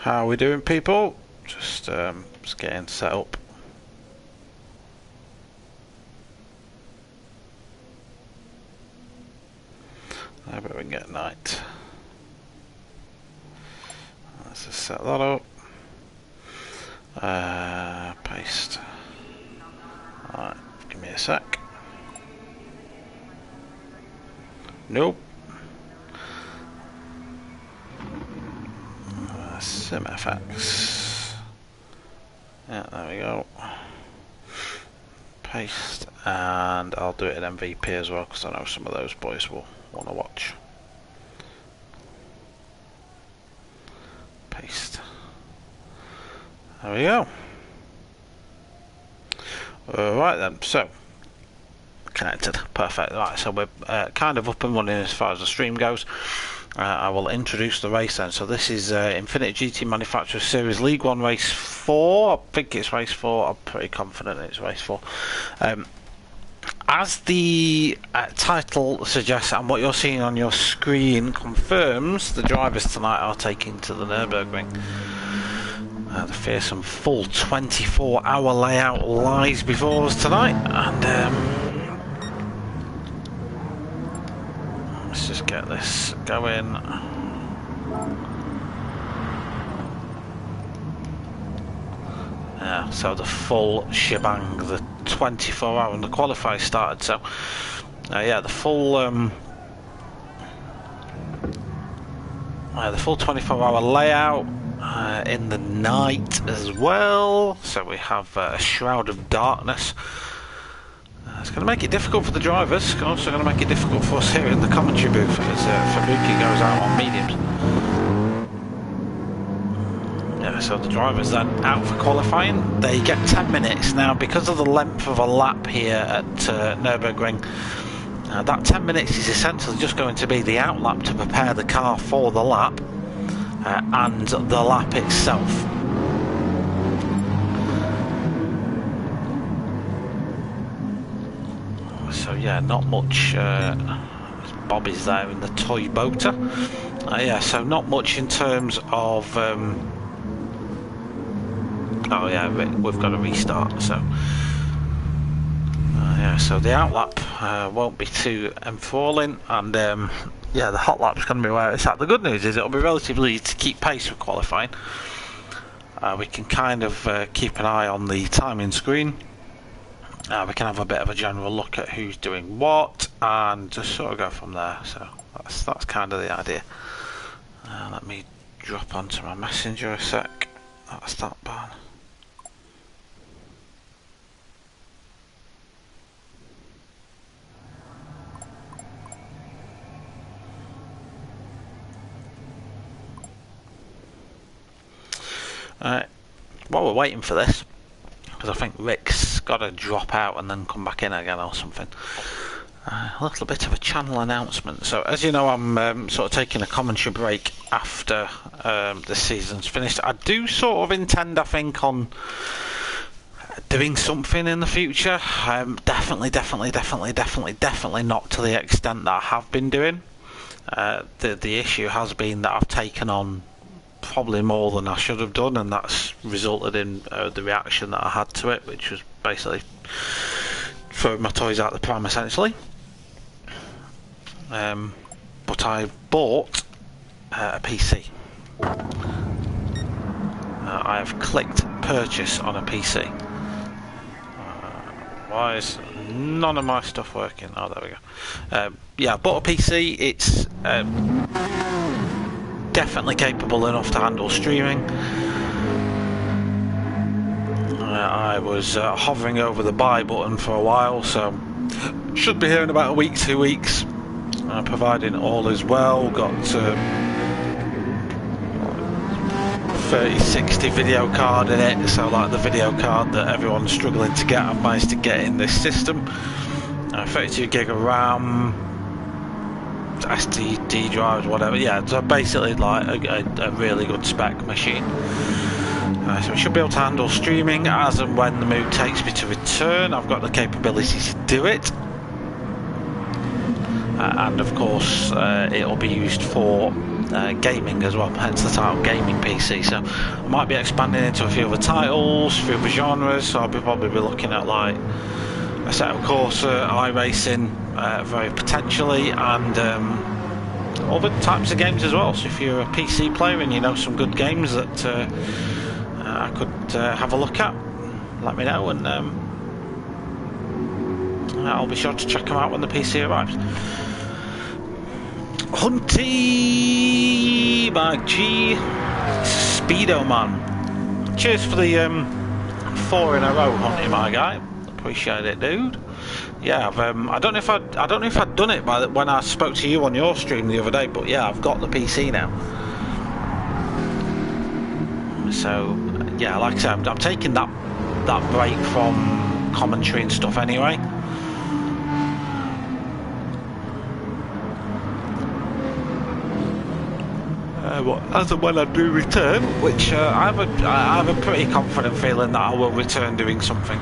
How are we doing, people? Just getting set up. I bet we can get night. Let's just set that up. Paste. Alright, give me a sec. Nope. SimFx. Yeah, there we go. Paste, and I'll do it in MVP as well because I know some of those boys will want to watch. Paste. There we go. Right then, so connected, perfect. Right, so we're kind of up and running as far as the stream goes. I will introduce the race then. So this is Infinity GT Manufacturers Series League 1 Race 4. I think it's Race 4. I'm pretty confident it's Race 4. As the title suggests and what you're seeing on your screen confirms, the drivers tonight are taking to the Nurburgring. The fearsome full 24-hour layout lies before us tonight, and let's just get this going. Yeah, so the full shebang, the 24-hour, and the qualifiers started. So, yeah, the full 24-hour layout in the night as well. So we have a shroud of darkness. It's going to make it difficult for the drivers. It's also going to make it difficult for us here in the commentary booth as Fabuki goes out on mediums. Yeah, so the drivers then out for qualifying. They get 10 minutes now because of the length of a lap here at Nurburgring. That 10 minutes is essentially just going to be the out lap to prepare the car for the lap and the lap itself. So yeah, not much. Bob is there in the toy boater. Yeah, so not much in terms of. Oh yeah, we've got to restart. So yeah, so the out lap won't be too enthralling, and yeah, the hot lap's going to be where it's at. The good news is it'll be relatively easy to keep pace with qualifying. We can kind of keep an eye on the timing screen. We can have a bit of a general look at who's doing what and just sort of go from there. So that's kind of the idea. Let me drop onto my messenger a sec. That's that barn. While we're waiting for this, because I think Rick's got to drop out and then come back in again or something. A little bit of a channel announcement. So as you know, I'm sort of taking a commentary break after the season's finished. I do sort of intend, I think, on doing something in the future. Definitely not to the extent that I have been doing. The issue has been that I've taken on probably more than I should have done, and that's resulted in the reaction that I had to it, which was basically throwing my toys out the pram essentially. But I bought a PC. I have clicked purchase on a PC. Why is none of my stuff working? Oh, there we go. Yeah, I bought a PC. It's definitely capable enough to handle streaming. I was hovering over the buy button for a while, so should be here in about a week, 2 weeks, providing all is well. Got 3060 video card in it, so like the video card that everyone's struggling to get, I've managed to get in this system. 32 gig of RAM, SD drives, whatever. Yeah, so basically like a really good spec machine. So we should be able to handle streaming as and when the mood takes me to return. I've got the capability to do it, and of course it'll be used for gaming as well, hence the title gaming PC. So I might be expanding into a few other titles, a few other genres, so I'll probably be looking at like a set of Corsa, iRacing, very potentially, and other types of games as well. So if you're a PC player and you know some good games that I could have a look at, let me know, and I'll be sure to check them out when the PC arrives. Hunty by G Speedo Man. Cheers for the 4 in a row, Hunty, my guy. Appreciate it, dude. Yeah, I don't know if I'd done it when I spoke to you on your stream the other day, but yeah, I've got the PC now. So yeah, like I said, I'm taking that break from commentary and stuff anyway. As and when I do return, which I have a pretty confident feeling that I will return doing something.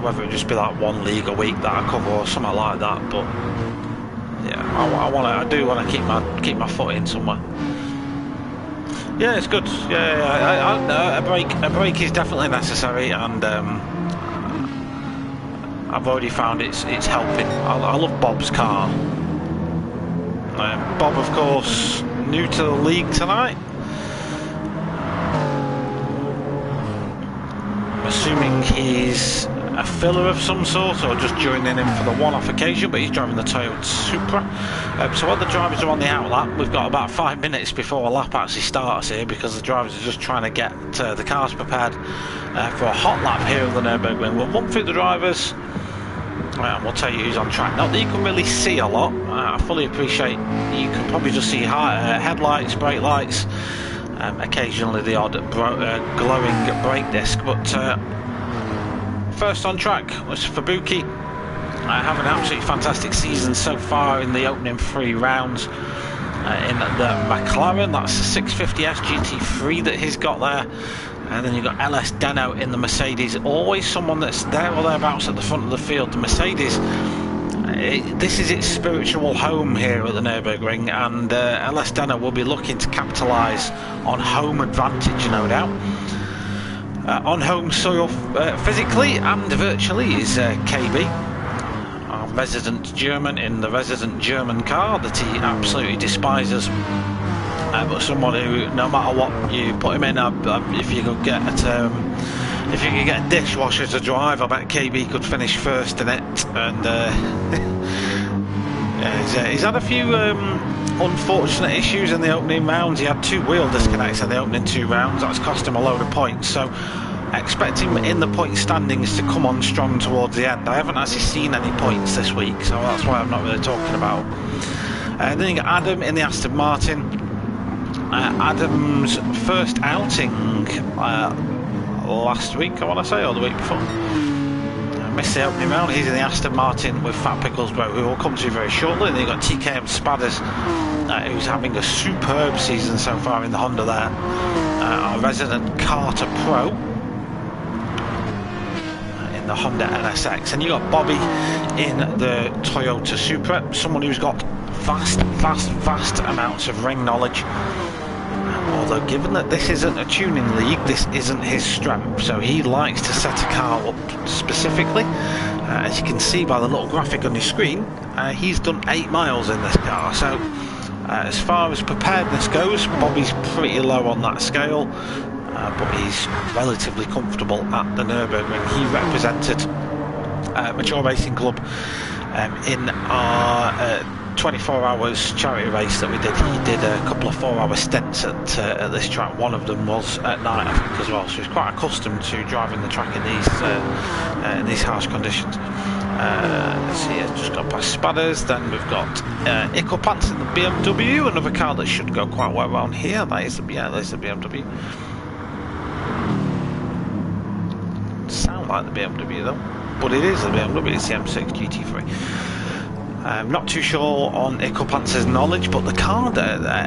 Whether it just be like one league a week that I cover or something like that, but yeah, I do want to keep my foot in somewhere. Yeah, it's good. Yeah, a break is definitely necessary, and I've already found it's helping. I love Bob's car. Bob, of course, new to the league tonight. I'm assuming he's a filler of some sort, or just joining in for the one-off occasion, but he's driving the Toyota Supra. So while the drivers are on the outlap, we've got about 5 minutes before a lap actually starts here, because the drivers are just trying to get the cars prepared for a hot lap here at the Nurburgring. We'll run through the drivers, and we'll tell you who's on track. Not that you can really see a lot. I fully appreciate you can probably just see headlights, brake lights, occasionally the odd glowing brake disc, but first on track was Fabuki. Having an absolutely fantastic season so far in the opening 3 rounds in the McLaren. That's the 650S GT3 that he's got there. And then you've got LS Deno in the Mercedes. Always someone that's there or thereabouts at the front of the field. The Mercedes, this is its spiritual home here at the Nurburgring, and LS Deno will be looking to capitalise on home advantage, no doubt. On home soil physically and virtually is KB, our resident German in the resident German car that he absolutely despises, but someone who, no matter what you put him in, if you could get a dishwasher to drive, I bet KB could finish first in it. And he's had a few unfortunate issues in the opening rounds. He had 2 wheel disconnects in the opening 2 rounds. That's cost him a load of points. So expect him in the point standings to come on strong towards the end. I haven't actually seen any points this week, so that's why I'm not really talking about. Then you got Adam in the Aston Martin. Adam's first outing last week, I want to say, or the week before. Missed the opening round. He's in the Aston Martin with Fat Picklesbro, who we'll come to very shortly. And then you've got TKM Spadders, who's having a superb season so far in the Honda there. Our resident Carter Pro in the Honda NSX. And you got Bobby in the Toyota Supra, someone who's got vast amounts of ring knowledge. Although given that this isn't a tuning league, this isn't his strength, so he likes to set a car up specifically. As you can see by the little graphic on your screen, he's done 8 miles in this car, so as far as preparedness goes, Bobby's pretty low on that scale, but he's relatively comfortable at the Nurburgring. He represented Mature Racing Club in our 24 hours charity race that we did. He did a couple of 4-hour stints at this track. One of them was at night, I think, as well. So he's quite accustomed to driving the track in these harsh conditions. Let's see, it's just got past Spadders. Then we've got Ickelpants in the BMW, another car that should go quite well around here. There's the BMW. Sound like the BMW though, but it is the BMW. It's the M6 GT3. I'm not too sure on Ickelpants' knowledge, but the car,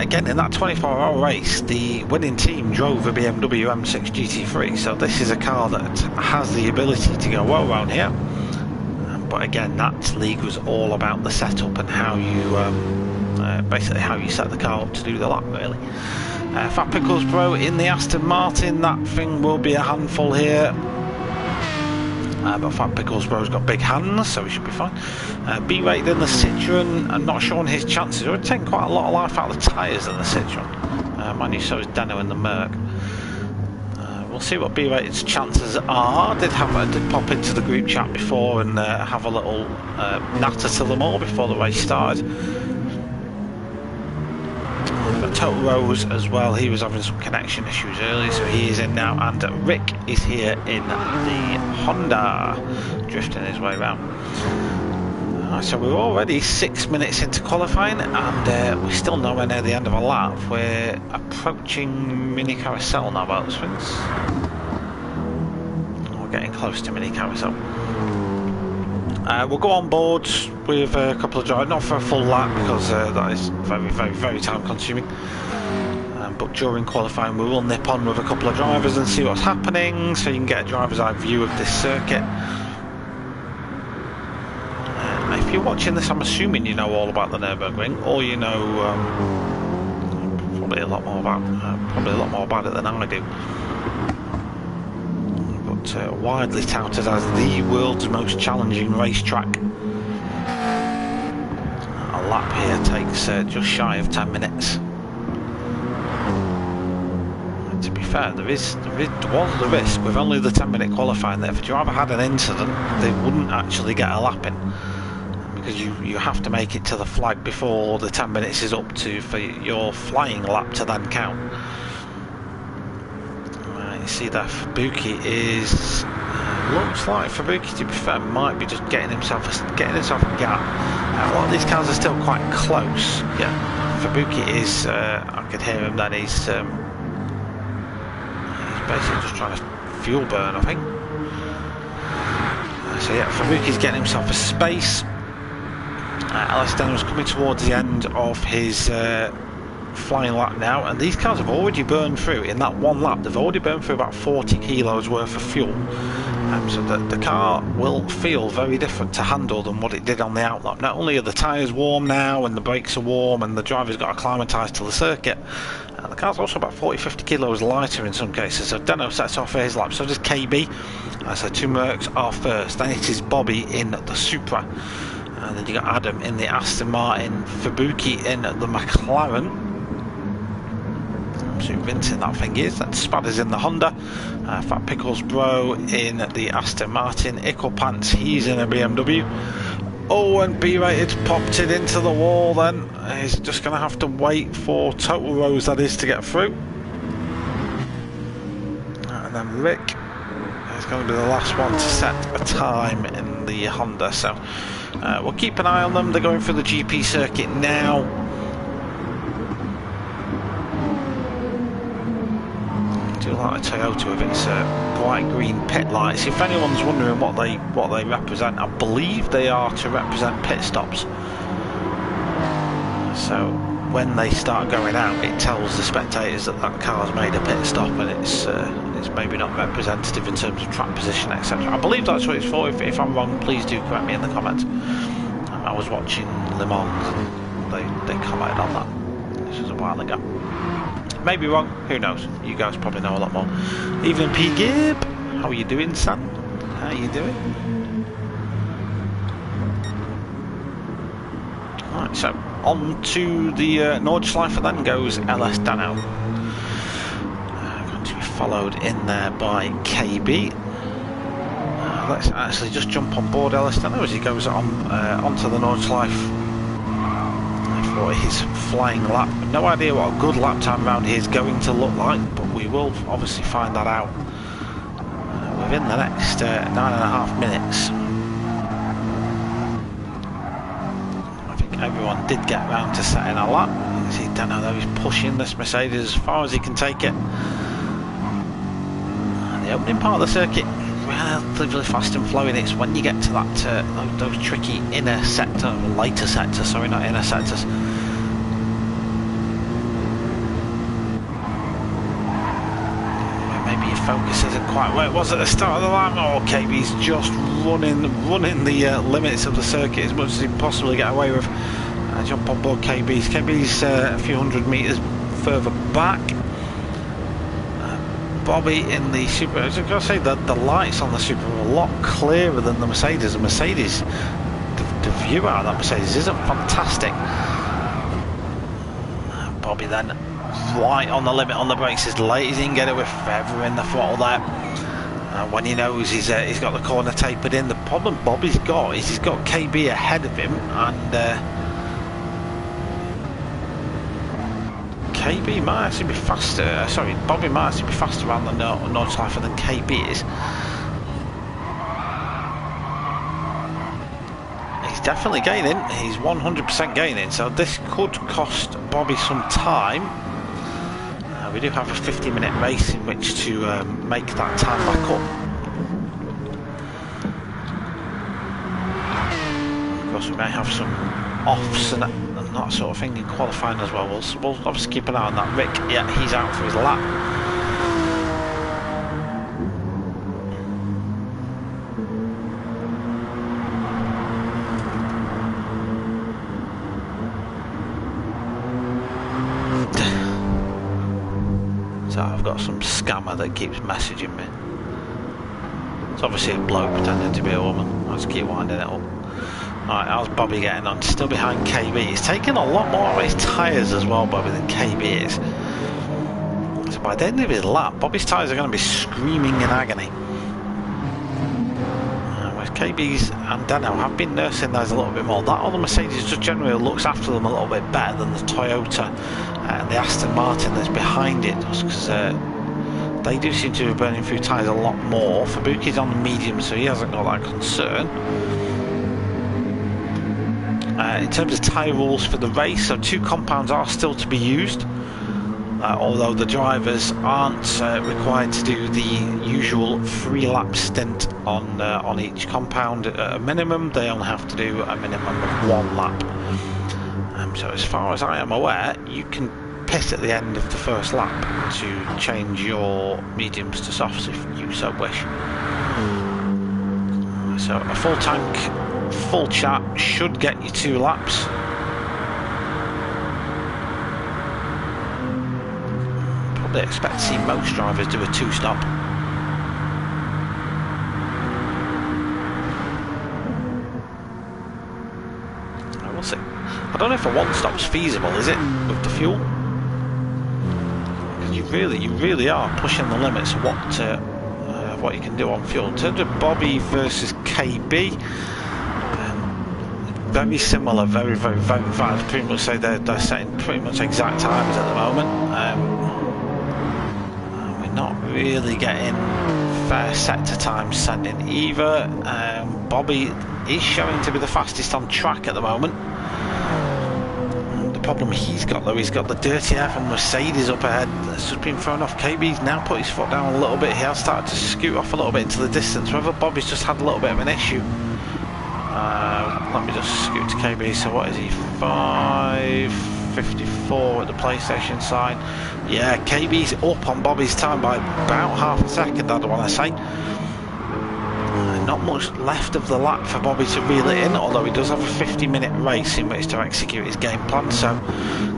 again, in that 24-hour race, the winning team drove a BMW M6 GT3, so this is a car that has the ability to go well around here. but again, that league was all about the setup and how you basically how you set the car up to do the lap, really. Fat Pickles Bro in the Aston Martin, that thing will be a handful here. But Fat Pickles Bro's got big hands, so he should be fine. B-Rate in the Citroen, I'm not sure on his chances. It would take quite a lot of life out of the tyres in the Citroen. Mind you, so is Dano in the Merc. We'll see what B-Rated's chances are. I did pop into the group chat before and have a little natter to them all before the race started. But Total Rose as well, he was having some connection issues earlier, so he is in now, and Rick is here in the Honda, drifting his way around. So we're already 6 minutes into qualifying, and we're still nowhere near the end of a lap. We're approaching mini carousel now, by those things. We're getting close to mini carousel. We'll go on board with a couple of drivers, not for a full lap because that is very time consuming. But during qualifying we will nip on with a couple of drivers and see what's happening, so you can get a driver's eye view of this circuit. If you're watching this, I'm assuming you know all about the Nurburgring, or you know probably a lot more about it than I do. But widely touted as the world's most challenging racetrack. A lap here takes just shy of 10 minutes. And to be fair, there was the risk with only the 10-minute qualifying that if a driver had an incident, they wouldn't actually get a lap in. Because you have to make it to the flag before the 10 minutes is up for your flying lap to then count. You see that Fabuki is looks like Fabuki, to be fair, might be just getting himself a gap. A lot of these cars are still quite close. Yeah, Fabuki is. I could hear him. Then he's basically just trying to fuel burn, I think. So yeah, Fabuki's getting himself a space. Alex Denham's coming towards the end of his flying lap now, and these cars have already burned through, in that one lap, they've already burned through about 40 kilos worth of fuel. So the car will feel very different to handle than what it did on the outlap. Not only are the tyres warm now, and the brakes are warm, and the driver's got acclimatised to the circuit, the car's also about 40-50 kilos lighter in some cases. So Deno sets off for his lap, so does KB. So two Mercs are first, then it is Bobby in the Supra. And then you got Adam in the Aston Martin, Fabuki in the McLaren. Absolute rinsing that thing is. Then Spadder's in the Honda. Fat Pickles Bro in the Aston Martin. Ickle Pants, he's in a BMW. Oh, and B-Rated popped it into the wall then. He's just going to have to wait for Total Rose, that is, to get through. And then Rick is going to be the last one to set a time in the Honda. So we'll keep an eye on them. They're going through the GP circuit now. I do like a Toyota with its bright green pit lights. If anyone's wondering what they represent, I believe they are to represent pit stops. So when they start going out, it tells the spectators that that car's made a pit stop, and it's maybe not representative in terms of track position, etc. I believe that's what it's for. If I'm wrong, please do correct me in the comments. I was watching Le Mans and they commented on that. This was a while ago. Maybe wrong, who knows? You guys probably know a lot more. Evening P Gib, how are you doing, son? How are you doing? Right, so on to the Nordschleife, then goes LS Dano. Going to be followed in there by KB. Let's actually just jump on board LS Dano as he goes on onto the Nordschleife for his flying lap. No idea what a good lap time around here is going to look like, but we will obviously find that out within the next 9.5 minutes. I think everyone did get round to setting a lap. You can see Dano though, he's pushing this Mercedes as far as he can take it. And the opening part of the circuit, relatively fast and flowing. It's when you get to that those tricky inner sector, or later sectors, sorry, not inner sectors. Maybe your focus isn't quite where it was at the start of the lap. Oh, KB's just running the limits of the circuit as much as he can possibly get away with. Jump on board KB's a few hundred metres further back. Bobby in the Super, I was going to say that the lights on the Super are a lot clearer than the Mercedes. The Mercedes, the view out of that Mercedes isn't fantastic. Bobby then right on the limit on the brakes as late as he can get it with feathering the throttle there. When he knows he's got the corner tapered in. The problem Bobby's got is he's got KB ahead of him, and KB might actually be faster. Sorry, Bobby might actually be faster around the Nordschleife than KB is. He's definitely gaining. He's 100% gaining. So this could cost Bobby some time. We do have a 50-minute race in which to make that time back up. Of course, we may have some offs and that sort of thing in qualifying as well. We'll obviously keep an eye on that. Rick, yeah, he's out for his lap. So I've got some scammer that keeps messaging me. It's obviously a bloke pretending to be a woman. I'll just keep winding it up. Alright, how's Bobby getting on? Still behind KB. He's taking a lot more of his tyres as well, Bobby, than KB is. So by the end of his lap, Bobby's tyres are going to be screaming in agony. Whereas KB's and Dano have been nursing those a little bit more. That other Mercedes just generally looks after them a little bit better than the Toyota and the Aston Martin that's behind it, just because they do seem to be burning through tyres a lot more. Fabuki's on the medium, so he hasn't got that concern. In terms of tyre rules for the race, so 2 compounds are still to be used, although the drivers aren't required to do the usual 3-lap stint on each compound at a minimum. They only have to do a minimum of 1 lap. So as far as I am aware, you can pit at the end of the first lap to change your mediums to softs if you so wish. So a full tank, full chat should get you 2 laps. Probably expect to see most drivers do a 2-stop. We'll see. I don't know if a 1-stop's feasible, is it, with the fuel? Because you really are pushing the limits of what you can do on fuel. In terms of Bobby versus KB, very similar, very fast. I'd pretty much say they're setting pretty much exact times at the moment. We're not really getting fair sector times sent in either. Bobby is showing to be the fastest on track at the moment. The problem he's got though, he's got the dirty air from Mercedes up ahead that's just been thrown off. KB's now put his foot down a little bit. He has started to scoot off a little bit into the distance. Whether Bobby's just had a little bit of an issue. Let me just scoot to KB. So what is he? 5:54 at the PlayStation side. Yeah, KB's up on Bobby's time by about half a second, I'd want to say. Not much left of the lap for Bobby to reel it in, although he does have a 50-minute race in which to execute his game plan. So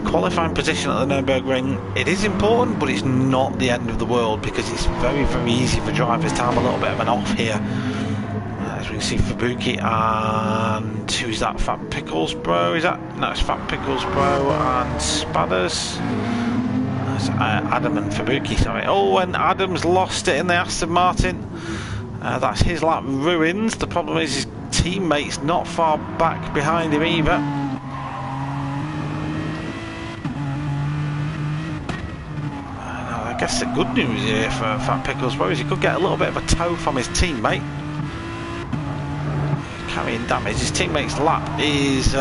qualifying position at the Nurburgring, it is important, but it's not the end of the world, because it's very easy for drivers to have a little bit of an off here. As we can see, Fabuki and who's that? Fat Pickles Bro? Is that? No, it's Fat Pickles Bro and Spadders. That's Adam and Fabuki, sorry. Oh, and Adam's lost it in the Aston Martin. That's his lap ruined. The problem is his teammate's not far back behind him either. I guess the good news here for Fat Pickles Bro is he could get a little bit of a tow from his teammate. Carrying damage. His teammate's lap is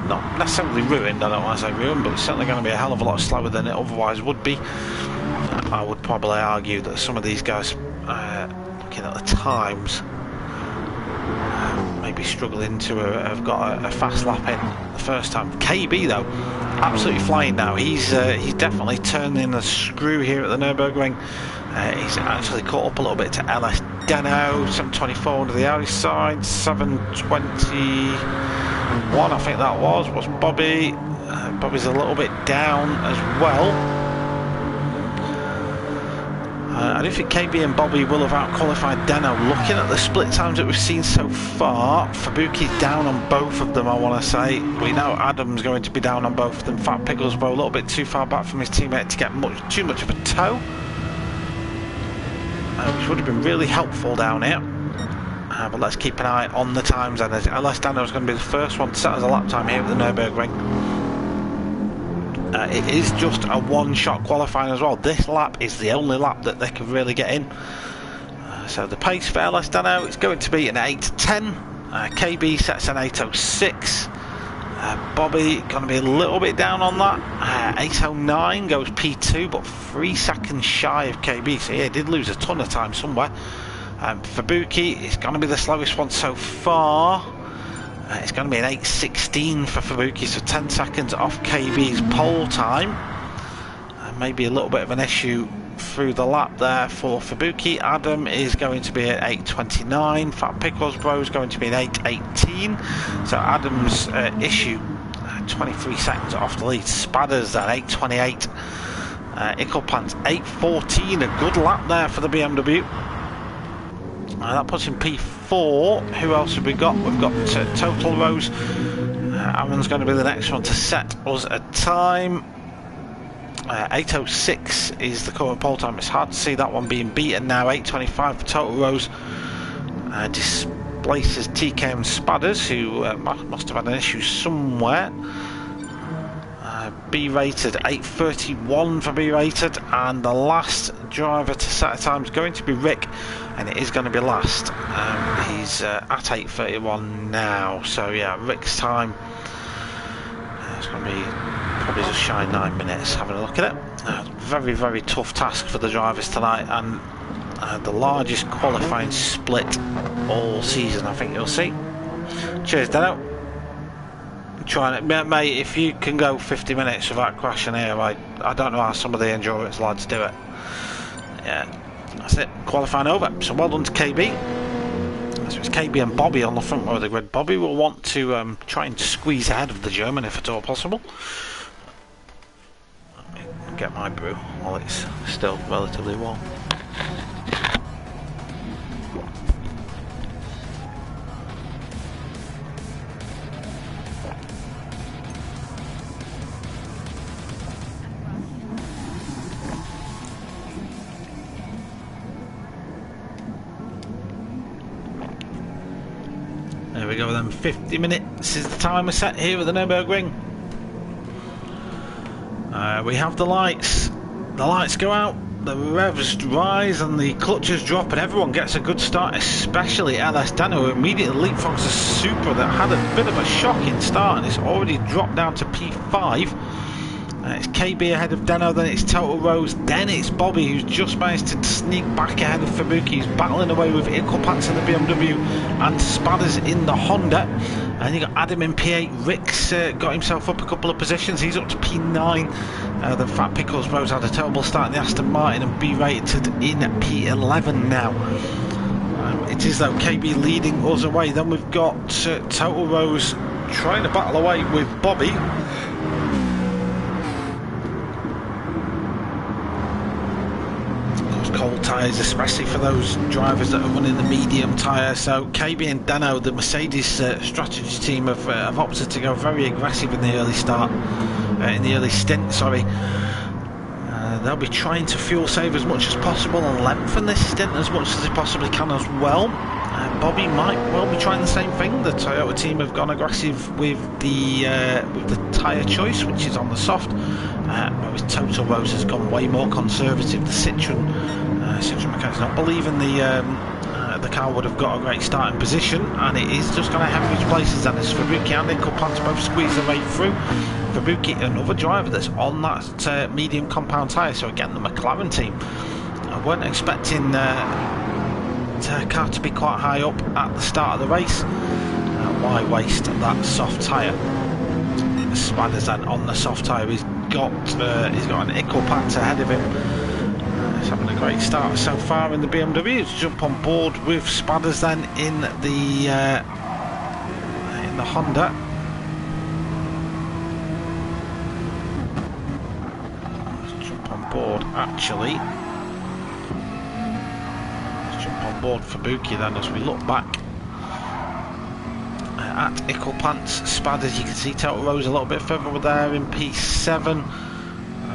not necessarily ruined. I don't want to say ruined, but it's certainly going to be a hell of a lot slower than it otherwise would be. I would probably argue that some of these guys, looking at the times, maybe struggling to have got a fast lap in the first time. KB though, absolutely flying now. He's definitely turning a screw here at the Nurburgring. He's actually caught up a little bit to LS Deno, 724 to the outside, 721 I think that was Bobby. Bobby's a little bit down as well. I don't think KB and Bobby will have out-qualified Deno. Looking at the split times that we've seen so far, Fabuki's down on both of them, I want to say. We know Adam's going to be down on both of them. Fat Picklesbro a little bit too far back from his teammate to get too much of a tow. Which would have been really helpful down here. But let's keep an eye on the times, and as LS Dano is going to be the first one to set as a lap time here at the Nurburgring. It is just a one-shot qualifying as well. This lap is the only lap that they can really get in. So the pace for LS Dano is going to be an 8:10. KB sets an 8:06. Bobby going to be a little bit down on that. 8:09 goes P2, but 3 seconds shy of KB. So yeah, he did lose a ton of time somewhere. Fabuki is going to be the slowest one so far. It's going to be an 8:16 for Fabuki, so 10 seconds off KB's pole time. Maybe a little bit of an issue through the lap there for Fabuki. Adam is going to be at 8:29. Fat Picklesbro is going to be at 8:18. So Adam's issue 23 seconds off the lead. Spadders at 8:28. Icklepants 8:14. A good lap there for the BMW. That puts him P4. Who else have we got? We've got Total Rose. Aaron's going to be the next one to set us a time. 8:06 is the current pole time. It's hard to see that one being beaten now. 8:25 for Total Rose. Displaces TK and Spadders, who must have had an issue somewhere. B-rated 8:31 for B-rated, and the last driver to set a time is going to be Rick, and it is going to be last. He's at 8:31 now, so yeah, Rick's time it's going to be probably just shy 9 minutes. Having a look at it, very, very tough task for the drivers tonight, and the largest qualifying split all season, I think you'll see. Cheers, Dano. Trying it, mate. If you can go 50 minutes without crashing here, I don't know how some of the endurance lads do it. Yeah, that's it. Qualifying over. So well done to KB. So it's KB and Bobby on the front row of the grid. Bobby will want to try and squeeze ahead of the German if at all possible. Let me get my brew while it's still relatively warm. There we go then, 50 minutes is the timer set here at the Nurburgring. We have the lights go out, the revs rise and the clutches drop, and everyone gets a good start, especially LS Dano, who immediately leapfrogs a Supra that had a bit of a shocking start and it's already dropped down to P5. It's KB ahead of Deno, then it's Total Rose, then it's Bobby, who's just managed to sneak back ahead of Fabuki. He's battling away with Icklepants in the BMW and Spadders in the Honda. And you got Adam in P8. Rick's got himself up a couple of positions. He's up to P9. Then Fat Picklesbro's had a terrible start in the Aston Martin and B-rated in P11 now. It is though KB leading us away. Then we've got Total Rose trying to battle away with Bobby. Cold tyres, especially for those drivers that are running the medium tyre. So KB and Dano, the Mercedes strategy team, have opted to go very aggressive in the early stint. Sorry, they'll be trying to fuel save as much as possible and lengthen this stint as much as they possibly can as well. Bobby might well be trying the same thing. The Toyota team have gone aggressive with the tyre choice, which is on the soft. Whereas Total Rose has gone way more conservative. The Citroen mechanics not believing the car would have got a great starting position, and it is just going to hemorrhage places. And as Fabuki and Icklepants both squeeze their way through, Fabuki, another driver that's on that medium compound tyre. So again, the McLaren team, I weren't expecting the car to be quite high up at the start of the race. Why waste that soft tyre? Spadders then on the soft tyre. He's got an Icklepants ahead of him. He's having a great start so far in the BMW. Let's jump on board with Spadders then in the Honda. Let's jump on board actually. Let's jump on board for Buki then as we look back at Icklepants. Spadders, you can see Total Rose a little bit further there in P7.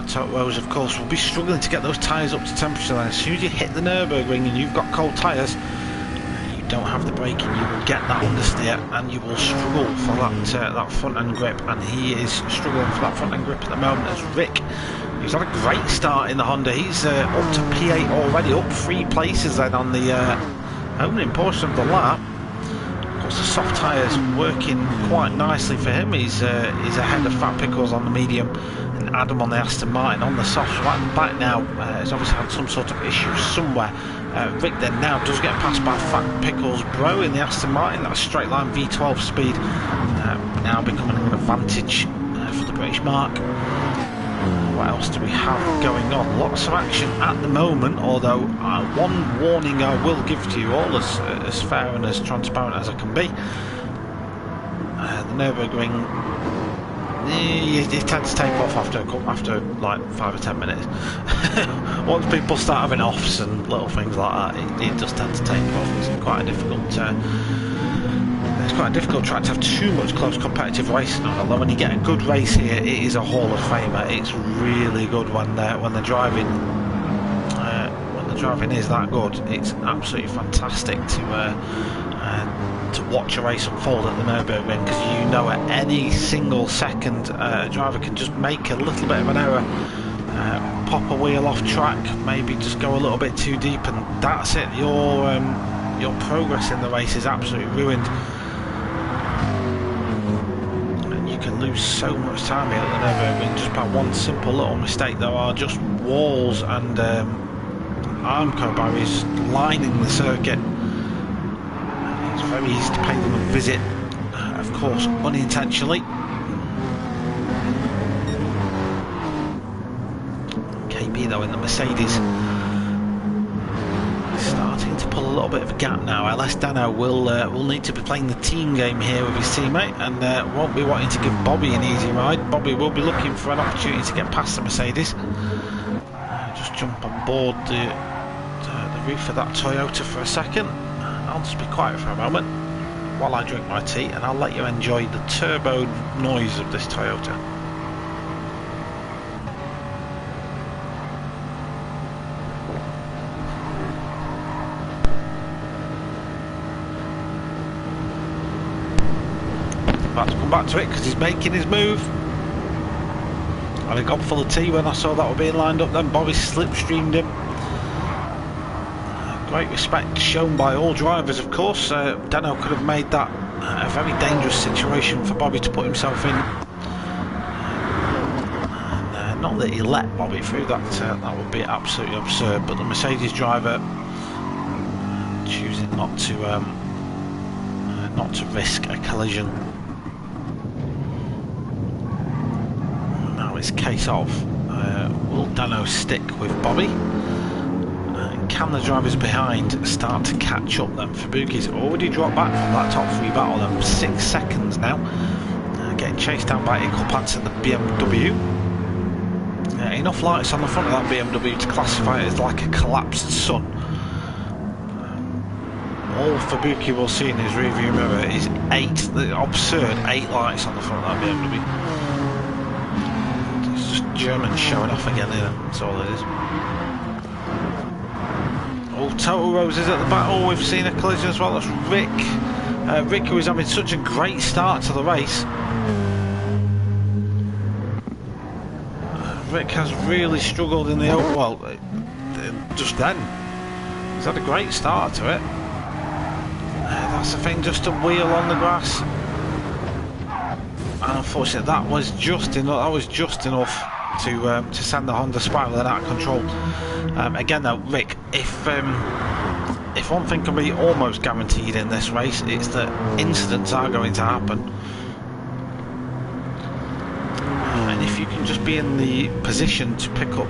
Total Rose of course will be struggling to get those tyres up to temperature then. As soon as you hit the Nurburgring and you've got cold tyres, you don't have the braking, you will get that understeer and you will struggle for that front end grip, and he is struggling for that front end grip at the moment as Rick, he's had a great start in the Honda. He's up to P8 already, up 3 places then on the opening portion of the lap. Of course the soft tyres working quite nicely for him. He's ahead of Fat Pickles on the medium and Adam on the Aston Martin on the soft. Right in the back now, he's obviously had some sort of issue somewhere. Rick then now does get passed by Fat Pickles Bro in the Aston Martin. That straight line V12 speed now becoming an advantage for the British mark. What else do we have going on? Lots of action at the moment, although one warning I will give to you all, as fair and as transparent as I can be. The Nurburgring, you tend to take off after like 5 or 10 minutes. Once people start having offs and little things like that, it does tend to take off. It's quite a difficult track to have too much close competitive racing on. Although when you get a good race here, it is a Hall of Famer. It's really good when the driving is that good. It's absolutely fantastic to watch a race unfold at the Nurburgring, because you know at any single second a driver can just make a little bit of an error, pop a wheel off track, maybe just go a little bit too deep, and that's it. Your progress in the race is absolutely ruined. Lose so much time here at the Nurburgring just by one simple little mistake. There are just walls and Armco barriers lining the circuit. It's very easy to pay them a visit, of course unintentionally. KB though in the Mercedes starting to pull a little bit of a gap now. LS Dano will need to be playing the team game here with his teammate, and won't be wanting to give Bobby an easy ride. Bobby will be looking for an opportunity to get past the Mercedes. Just jump on board the roof of that Toyota for a second. I'll just be quiet for a moment while I drink my tea, and I'll let you enjoy the turbo noise of this Toyota. About to come back to it because he's making his move. I'd have gone full of tea when I saw that were being lined up, then Bobby slipstreamed him. Great respect shown by all drivers, of course. Dano could have made that a very dangerous situation for Bobby to put himself in. And, not that he let Bobby through, that would be absolutely absurd, but the Mercedes driver choosing not to risk a collision. It's case of will Dano stick with Bobby? Can the drivers behind start to catch up then? Fubuki's already dropped back from that top 3 battle, then 6 seconds now, getting chased down by Icklepants and the BMW. Enough lights on the front of that BMW to classify it as like a collapsed sun. All Fubuki will see in his rearview mirror is 8 lights on the front of that BMW. Germans showing off again here, that's all it is. Oh, Total Rose is at the back. Oh, we've seen a collision as well. That's Rick. Rick, who is having such a great start to the race. Rick has really struggled in the just then. He's had a great start to it. That's the thing, just a wheel on the grass. And unfortunately, that was just enough to send the Honda spiraling out of control. Again though, Rick, if one thing can be almost guaranteed in this race, it's that incidents are going to happen. And if you can just be in the position to pick up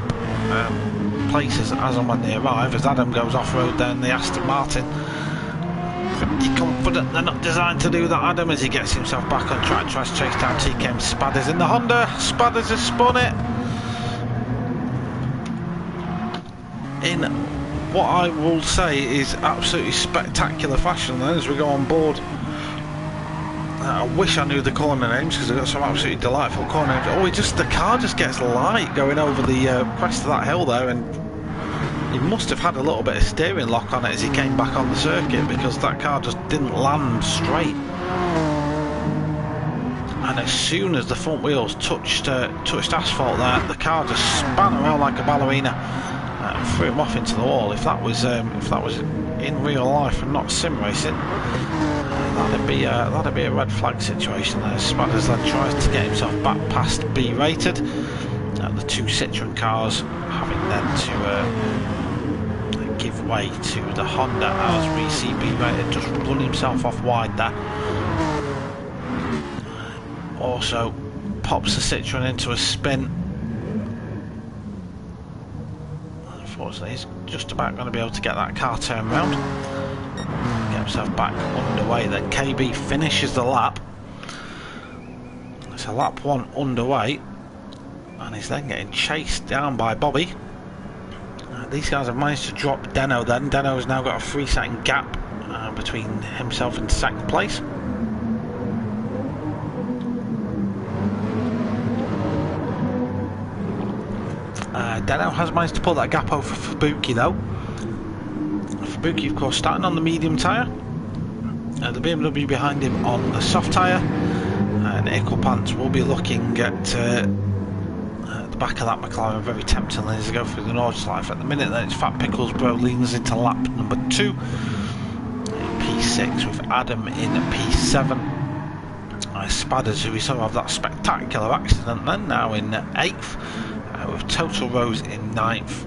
places as and when they arrive, as Adam goes off-road down the Aston Martin. Pretty confident they're not designed to do that, Adam, as he gets himself back on track, tries to chase down TKM Spadders in the Honda. Spadders has spun it in what I will say is absolutely spectacular fashion. Then as we go on board, I wish I knew the corner names because they've got some absolutely delightful corner names. Oh, the car just gets light going over the crest of that hill there, and he must have had a little bit of steering lock on it as he came back on the circuit, because that car just didn't land straight. And as soon as the front wheels touched asphalt there, the car just span around like a ballerina and threw him off into the wall. If that was in real life and not sim racing, that'd be a red flag situation there. Spadders then tries to get himself back past B rated. The two Citroen cars having then to give way to the Honda, as we see B rated just run himself off wide there. Also pops the Citroen into a spin. Unfortunately, he's just about going to be able to get that car turned round, get himself back underway. Then KB finishes the lap. It's a lap 1 underway, and he's then getting chased down by Bobby. These guys have managed to drop Deno then. Deno has now got a 3-second gap between himself and second place. Deno has managed to pull that gap over for Fubuki though. Fubuki, of course, starting on the medium tyre. The BMW behind him on the soft tyre. And Equipants will be looking at the back of that McLaren very temptingly as they go through the Nordschleife. At the minute then it's Fat Pickles Bro leans into lap number 2. P6 with Adam in P7. Spadders, who we saw have that spectacular accident then, now in 8th. With Total Rose in 9th,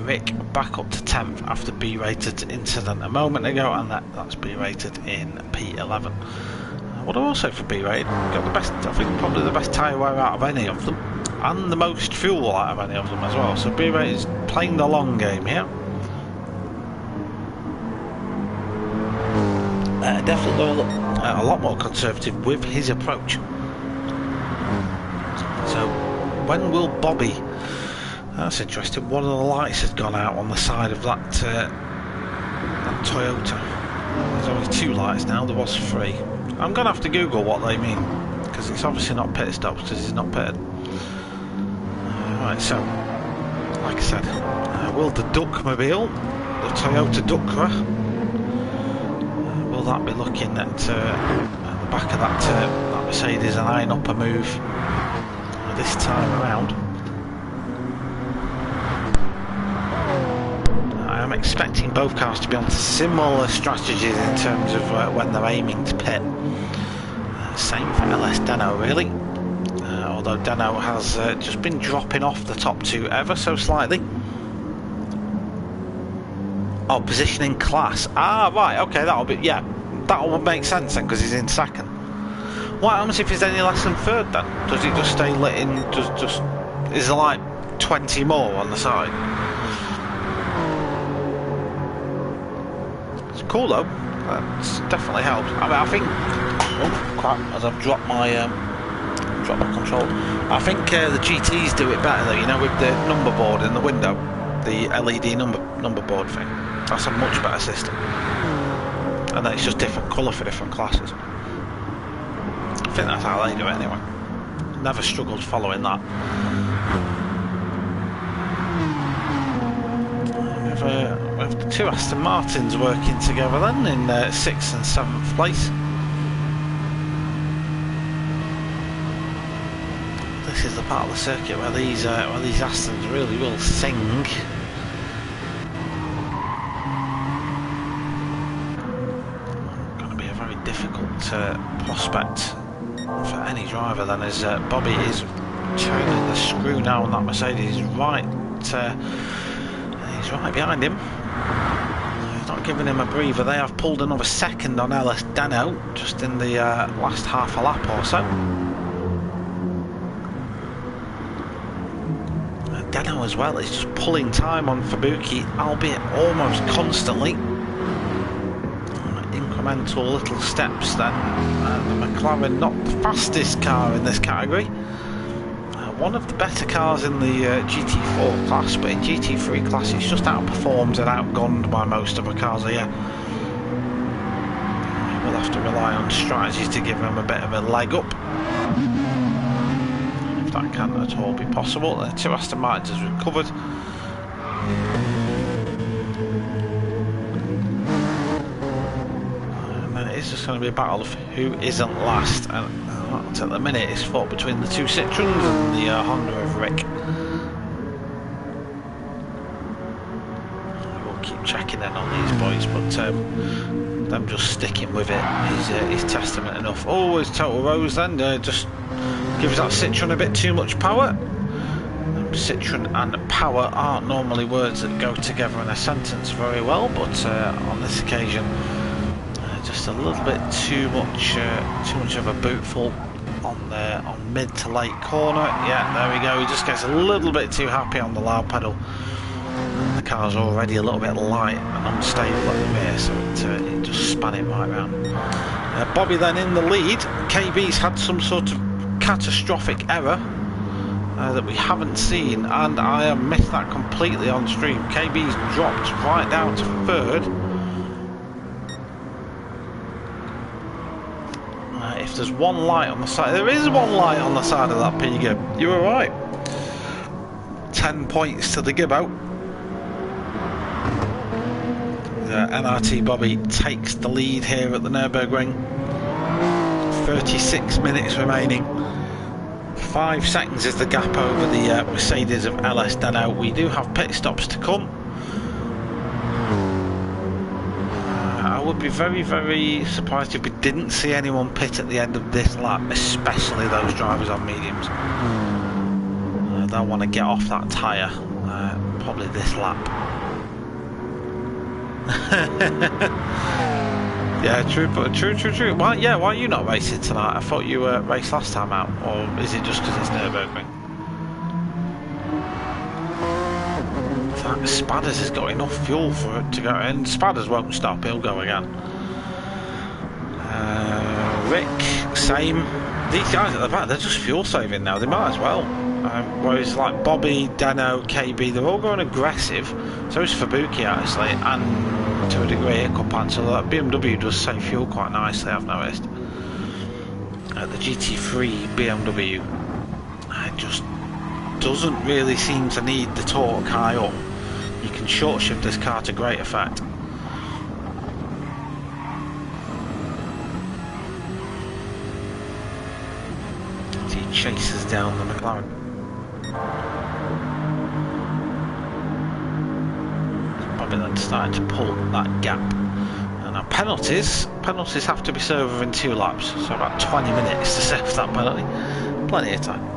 Rick back up to 10th after B-rated incident a moment ago, and that's B-rated in P11. What I will say for B-rated, got the best, I think probably the best tyre wear out of any of them, and the most fuel out of any of them as well. So B-rated is playing the long game here. Definitely a lot more conservative with his approach. So when will Bobby? That's interesting. One of the lights has gone out on the side of that Toyota. There's only 2 lights now. There was 3. I'm going to have to Google what they mean, because it's obviously not pit stops because it's not pitted. Right, so like I said, will the Duckmobile, the Toyota Duckra, will that be looking at the back of that Mercedes and iron up a move this time around? I'm expecting both cars to be on similar strategies in terms of when they're aiming to pit. Same for LS Deno really, although Deno has just been dropping off the top 2 ever so slightly. Oh, positioning class. Ah, right, okay, that'll be, yeah, that'll make sense then, because he's in 2nd. What happens if he's any less than 3rd then? Does he just stay lit in, just is there like 20 more on the side? It's cool though, that's definitely helped. I mean, I think, oh crap, as I've dropped my control, I think the GTs do it better though, you know, with the number board in the window, the LED number board thing. That's a much better system, and then it's just different colour for different classes. I think that's how they do it anyway. Never struggled following that. We have the 2 Aston Martins working together then in 6th and 7th place. This is the part of the circuit where these Astons really will sing. Going to be a very difficult prospect for any driver then, as Bobby is turning the screw now on that Mercedes. He's right behind him. He's not giving him a breather. They have pulled another 2nd on LS Deno just in the last half a lap or so. Deno as well is just pulling time on Fubuki, albeit almost constantly. Incremental little steps then. The McLaren, not the fastest car in this category. One of the better cars in the GT4 class, but in GT3 class it's just outperformed and outgunned by most of the cars here. We'll have to rely on strategies to give them a bit of a leg up. If that can at all be possible. The two Aston Martins has recovered. And then it is just going to be a battle of who isn't last. And at the minute it's fought between the two Citroens and the Honda of Rick. We'll keep checking in on these boys, but them just sticking with it is testament enough. Oh, it's Total Rose then, just gives that Citroen a bit too much power. Citroen and power aren't normally words that go together in a sentence very well, but on this occasion just a little bit too much of a bootful on mid to late corner. Yeah, there we go. He just gets a little bit too happy on the loud pedal. And the car's already a little bit light and unstable at the rear, so it just span it right round. Bobby then in the lead. KB's had some sort of catastrophic error that we haven't seen, and I have missed that completely on stream. KB's dropped right down to third. If there's one light on the side, there is one light on the side of that P-Gib. You were right. 10 points to the Gibbo. The NRT Bobby takes the lead here at the Nurburgring. 36 minutes remaining. 5 seconds is the gap over the Mercedes of LS Deno. We do have pit stops to come. I would be very, very surprised if we didn't see anyone pit at the end of this lap, especially those drivers on mediums. They'll want to get off that tyre, probably this lap. Yeah, true. Why are you not racing tonight? I thought you raced last time out, or is it just because it's Nurburgring? Spadders has got enough fuel for it to go, and Spadders won't stop, he'll go again. Rick, same. These guys at the back, they're just fuel saving now, they might as well. Whereas like Bobby, Deno, KB, they're all going aggressive. So is Fubuki actually, and to a degree Ickelpan, so that BMW does save fuel quite nicely, I've noticed. The GT3 BMW just doesn't really seem to need the torque high up. You can short shift this car to great effect. As he chases down the McLaren. Bobby then starting to pull that gap. And now penalties have to be served within 2 laps, so about 20 minutes to serve that penalty. Plenty of time.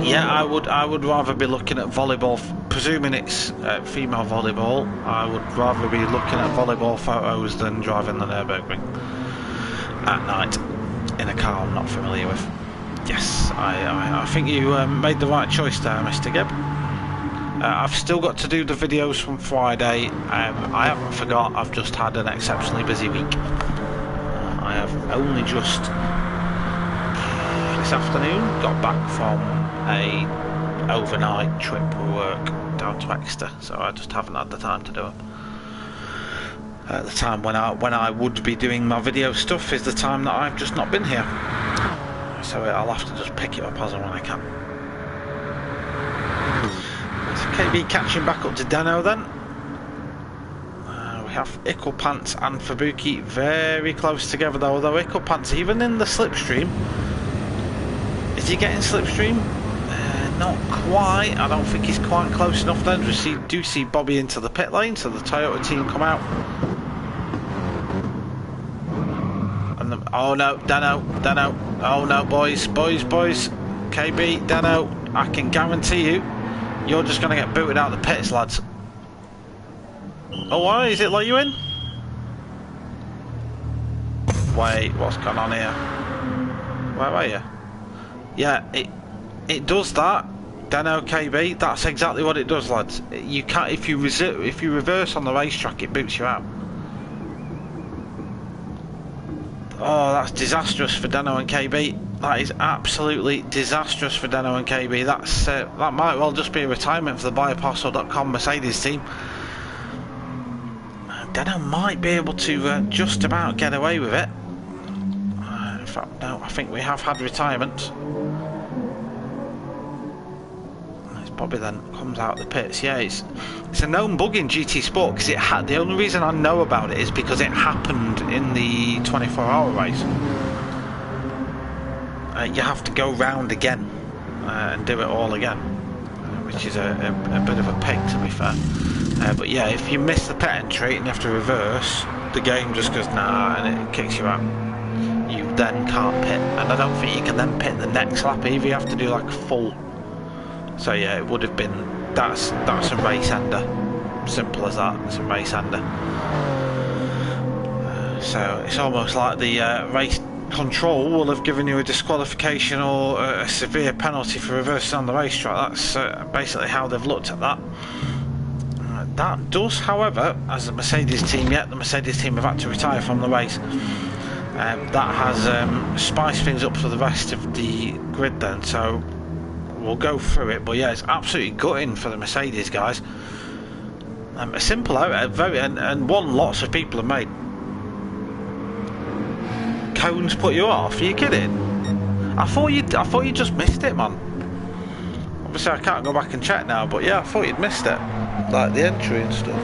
Yeah, I would rather be looking at volleyball, presuming it's female volleyball. I would rather be looking at volleyball photos than driving the Nurburgring at night in a car I'm not familiar with. Yes, I think you made the right choice there, Mr. Gibb. I've still got to do the videos from Friday. I haven't forgot, I've just had an exceptionally busy week. I have only just this afternoon got back from a overnight trip for work down to Exeter, so I just haven't had the time to do it. At the time when I would be doing my video stuff is the time that I've just not been here, so I'll have to just pick it up as and when I can. So KB catching back up to Deno then. We have Ickelpants and Fubuki very close together though, although Ickelpants, even in the slipstream, is he getting slipstream? Not quite. I don't think he's quite close enough then. We do see Bobby into the pit lane, so the Toyota team come out. And oh no, Deno. Oh no, boys. KB, Deno, I can guarantee you're just going to get booted out of the pits, lads. Oh, why? Is it let you in? Wait, what's going on here? Where are you? Yeah, it does that. Deno KB, that's exactly what it does, lads. You can't, if you reverse on the racetrack, it boots you out. Oh, that's disastrous for Deno and KB. That is absolutely disastrous for Deno and KB. That might well just be a retirement for the buyerparcel.com Mercedes team. Deno might be able to just about get away with it. In fact, no, I think we have had retirement. Probably then comes out of the pits. Yeah, it's a known bug in GT Sport because the only reason I know about it is because it happened in the 24-hour race. You have to go round again and do it all again, which is a bit of a pig, to be fair. But yeah, if you miss the pit entry and you have to reverse, the game just goes nah and it kicks you out. You then can't pit, and I don't think you can then pit the next lap either. You have to do like a full. So yeah, it would have been, that's a race ender. Simple as that, it's a race ender. So it's almost like the race control will have given you a disqualification or a severe penalty for reversing on the racetrack. That's basically how they've looked at that. That does, however, as the Mercedes team, the Mercedes team have had to retire from the race. That has spiced things up for the rest of the grid then, so we'll go through it. But yeah, it's absolutely gutting for the Mercedes guys. A simple out, and one lots of people have made. Cones put you off? Are you kidding? I thought you just missed it, man. Obviously I can't go back and check now, but yeah, I thought you'd missed it, like the entry and stuff.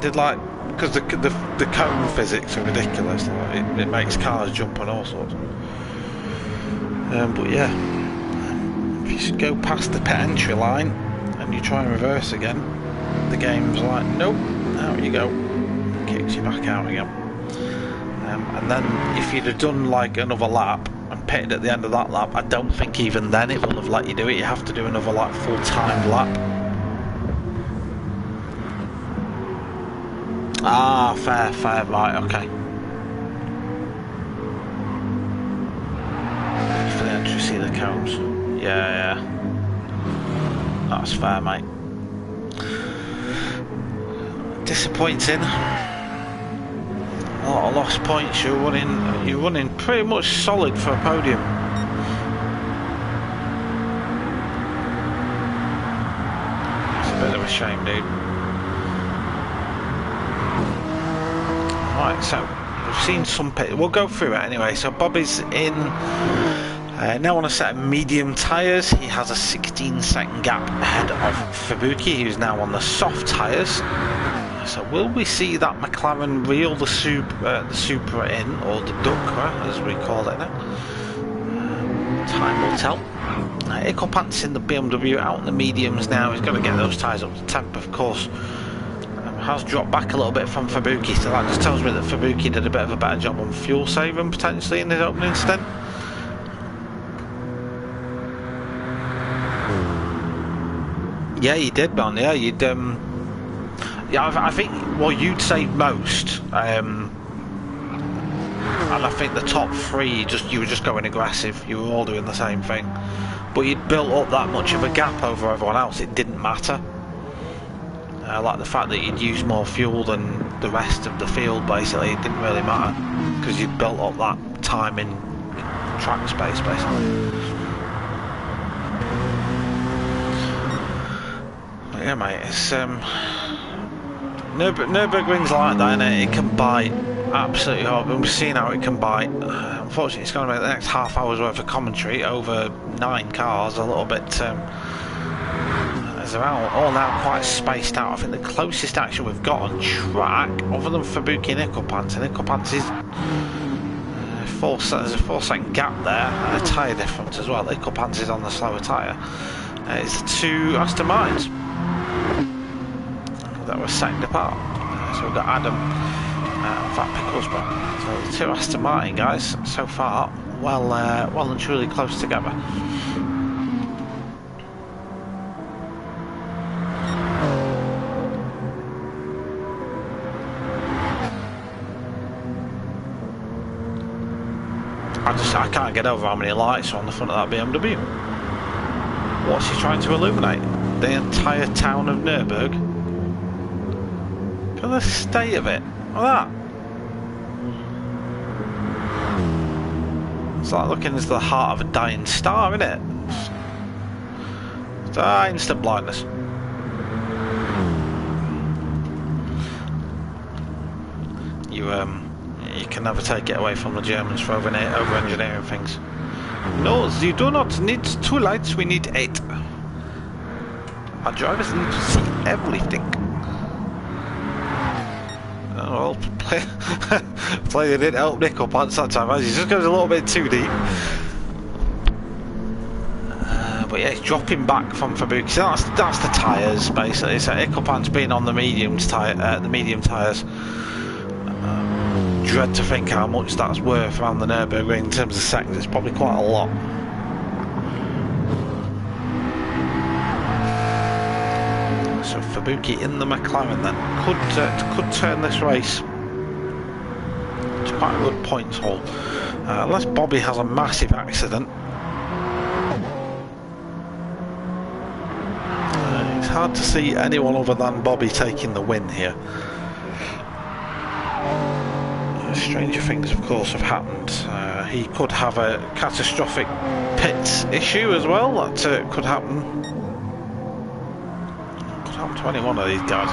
Did like, because the cone physics are ridiculous. It makes cars jump and all sorts. But yeah, if you go past the pit entry line and you try and reverse again, the game's like, nope, out you go, kicks you back out again. And then if you'd have done like another lap and pitted at the end of that lap, I don't think even then it will have let you do it. You have to do another like full-time lap. Ah, fair, right, okay. For the entry, see the cones. Yeah. That's fair, mate. Disappointing. A lot of lost points. You're running pretty much solid for a podium. It's a bit of a shame, dude. Right, so we've seen some pit. We'll go through it anyway. So Bobby's in now on a set of medium tyres. He has a 16-second gap ahead of Fabuki, who's now on the soft tyres. So will we see that McLaren reel the Supra in, or the Ducra as we call it now? Time will tell. Ickelpant's in the BMW, out in the mediums now. He's got to get those tyres up to temp, of course. Has dropped back a little bit from Fabuki, so that just tells me that Fabuki did a bit of a better job on fuel saving potentially in his opening stint. Yeah, you did, man. Yeah, you'd. Yeah, I think. Well, you'd say most, and I think the top three, you were just going aggressive. You were all doing the same thing, but you'd built up that much of a gap over everyone else. It didn't matter. Like the fact that you'd used more fuel than the rest of the field, basically, it didn't really matter because you'd built up that time in track space, basically. But yeah, mate, it's Nurburgring's like that, innit? It can bite absolutely hard. We've seen how it can bite. Unfortunately, it's going to make the next half hour's worth of commentary over 9 cars a little bit. They're all now quite spaced out. I think the closest action we've got on track, other than Fabuki and Ickelpants is there's a 4-second gap there and a tyre difference as well. Ickelpants is on the slower tyre. It's the 2 Aston Martins that were second apart. So we've got Adam and Fat Picklesborough. So the 2 Aston Martin guys so far well and truly close together. I can't get over how many lights are on the front of that BMW. What's he trying to illuminate? The entire town of Nurburg? Look at the state of it. Look at that. It's like looking into the heart of a dying star, isn't it? It's instant blindness. You can never take it away from the Germans for over-engineering things. No, you do not need 2 lights, we need 8. Our drivers need to see everything. Oh, well, play didn't help Nick up once that time, as he just goes a little bit too deep. But yeah, he's dropping back from Fabuki. So that's the tyres, basically. So Ickelpant's been on the medium tyres. Dread to think how much that's worth around the Nurburgring in terms of seconds. It's probably quite a lot. So Fabuki in the McLaren then could turn this race to quite a good points haul, unless Bobby has a massive accident. It's hard to see anyone other than Bobby taking the win here. Stranger things, of course, have happened. He could have a catastrophic pit issue as well. That could happen. Could happen to any one of these guys.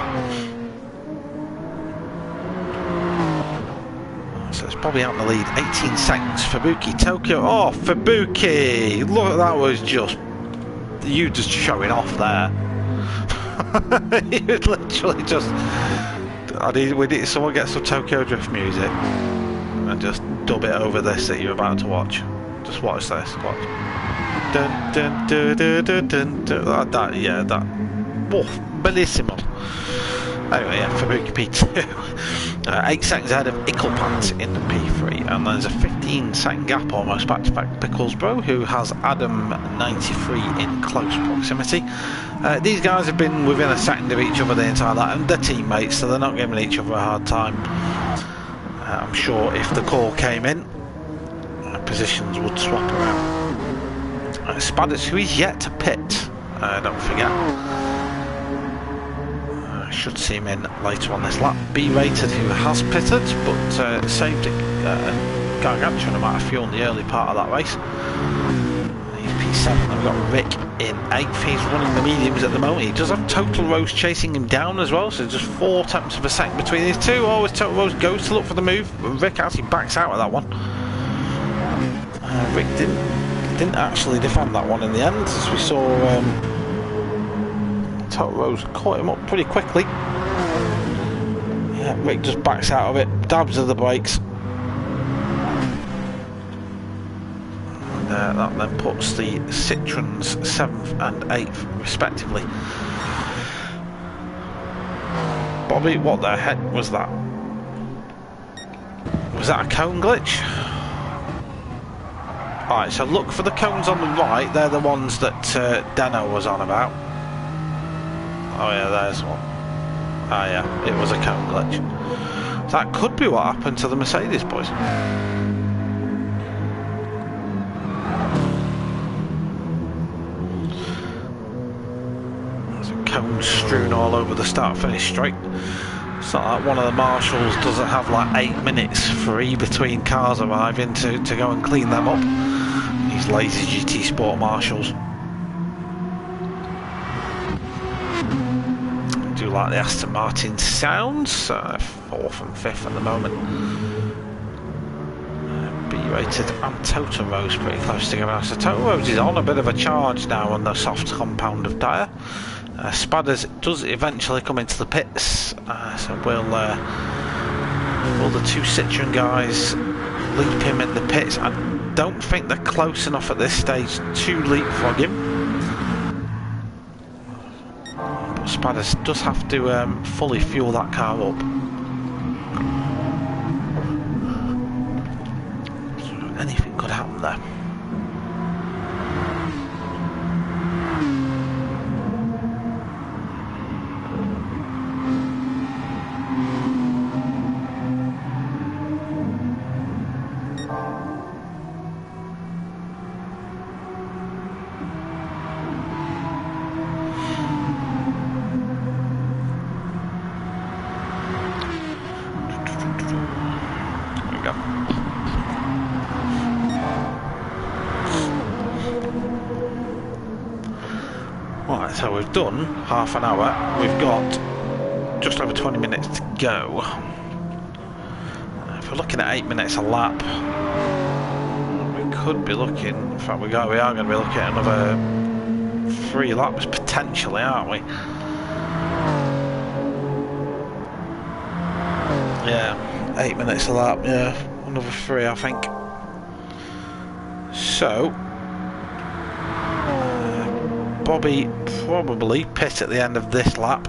So it's probably out in the lead. 18 seconds. Fabuki, Tokyo. Oh, Fabuki! Look, that was just you just showing off there. He was literally just. We need someone get some Tokyo Drift music and just dub it over this that you're about to watch. Just watch this. Watch. Dun dun dun dun dun dun. Dun. That. Oh, bellissimo. Anyway, yeah, Fabuki P2. 8 seconds ahead of Ickelpant in the P3, and there's a 15-second gap almost back to back Picklesbro, who has Adam 93 in close proximity. These guys have been within a second of each other the entire lap, and they're teammates, so they're not giving each other a hard time. I'm sure if the call came in, positions would swap around. Spadders, who is yet to pit, don't forget. Should see him in later on this lap. B-rated, who has pitted, but saved a gargantuan amount of fuel in the early part of that race. He's P7, and we've got Rick in 8th. He's running the mediums at the moment. He does have Total Rose chasing him down as well, so just 4 tenths of a second between these two. Oh, as Total Rose goes to look for the move, Rick actually backs out of that one. Rick didn't actually defend that one in the end, as we saw. Total Rose caught him up pretty quickly. Yeah, Rick just backs out of it, dabs of the brakes. And that then puts the Citroens 7th and 8th respectively. Bobby, what the heck was that? Was that a cone glitch? Alright, so look for the cones on the right. They're the ones that Deno was on about. Oh yeah, there's one. Ah yeah, it was a cone glitch. So that could be what happened to the Mercedes boys. There's cones strewn all over the start-finish straight. It's not like one of the marshals doesn't have like 8 minutes free between cars arriving to go and clean them up. These lazy GT Sport marshals. Do like the Aston Martin sounds. 4th and 5th at the moment. B-rated and Total Rose pretty close together. So Total Rose is on a bit of a charge now on the soft compound of tyre. Spadders does eventually come into the pits, so will the 2 Citroen guys leap him in the pits? I don't think they're close enough at this stage to leapfrog him. Spadders does have to fully fuel that car up. So anything could happen there. So we've done half an hour, we've got just over 20 minutes to go. If we're looking at 8 minutes a lap, we could be looking, in fact we are going to be looking at another 3 laps potentially, aren't we? Yeah, 8 minutes a lap, yeah, another 3 I think. So Bobby probably pit at the end of this lap.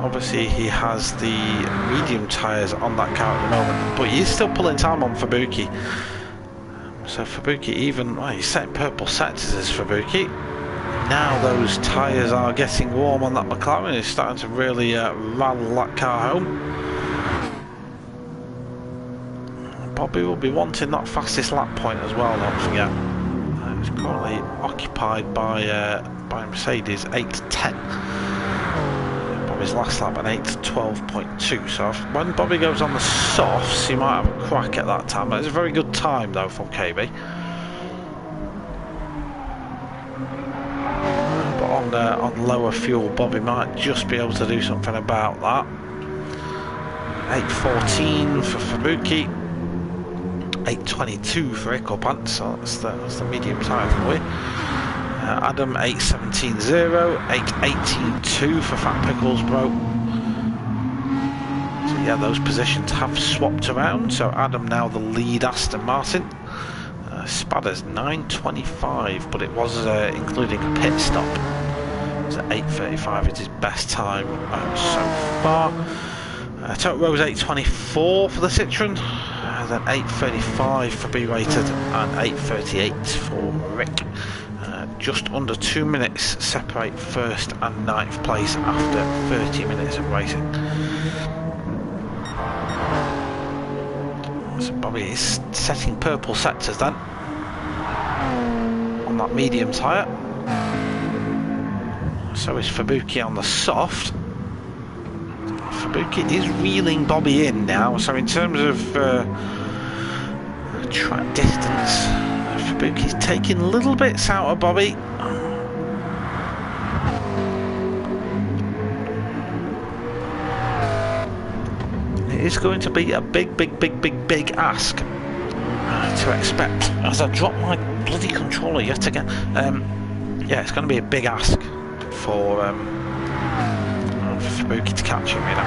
Obviously he has the medium tyres on that car at the moment, but he's still pulling time on Fubuki. So Fubuki even, well, he's setting purple sectors as Fubuki. Now those tyres are getting warm on that McLaren. He's starting to really rattle that car home. Bobby will be wanting that fastest lap point as well, don't forget. It's currently occupied by Mercedes 8:10. Bobby's last lap an 8:12.2. So when Bobby goes on the softs, he might have a crack at that time. It's a very good time though from KB. But on lower fuel, Bobby might just be able to do something about that. 8:14 for Fubuki. 8:22 for Equipant, so that's the medium tyre for you. Adam 8:17.0, 8:18.2 for Fat Pickles Bro. So yeah, those positions have swapped around. So Adam now the lead Aston Martin. Spadder's 9:25, but it was including a pit stop. So 8:35 is his best time so far. Total Rose 8:24 for the Citroen. Then 8:35 for B rated and 8:38 for Rick. Just under 2 minutes separate first and 9th place after 30 minutes of racing. So Bobby is setting purple sectors then on that medium tyre. So is Fubuki on the soft. Fubuki is reeling Bobby in now, so in terms of track distance, Fubuki's taking little bits out of Bobby. It is going to be a big ask to expect as I drop my bloody controller yet again. Yeah, it's going to be a big ask for Fubuki to catch him, you know.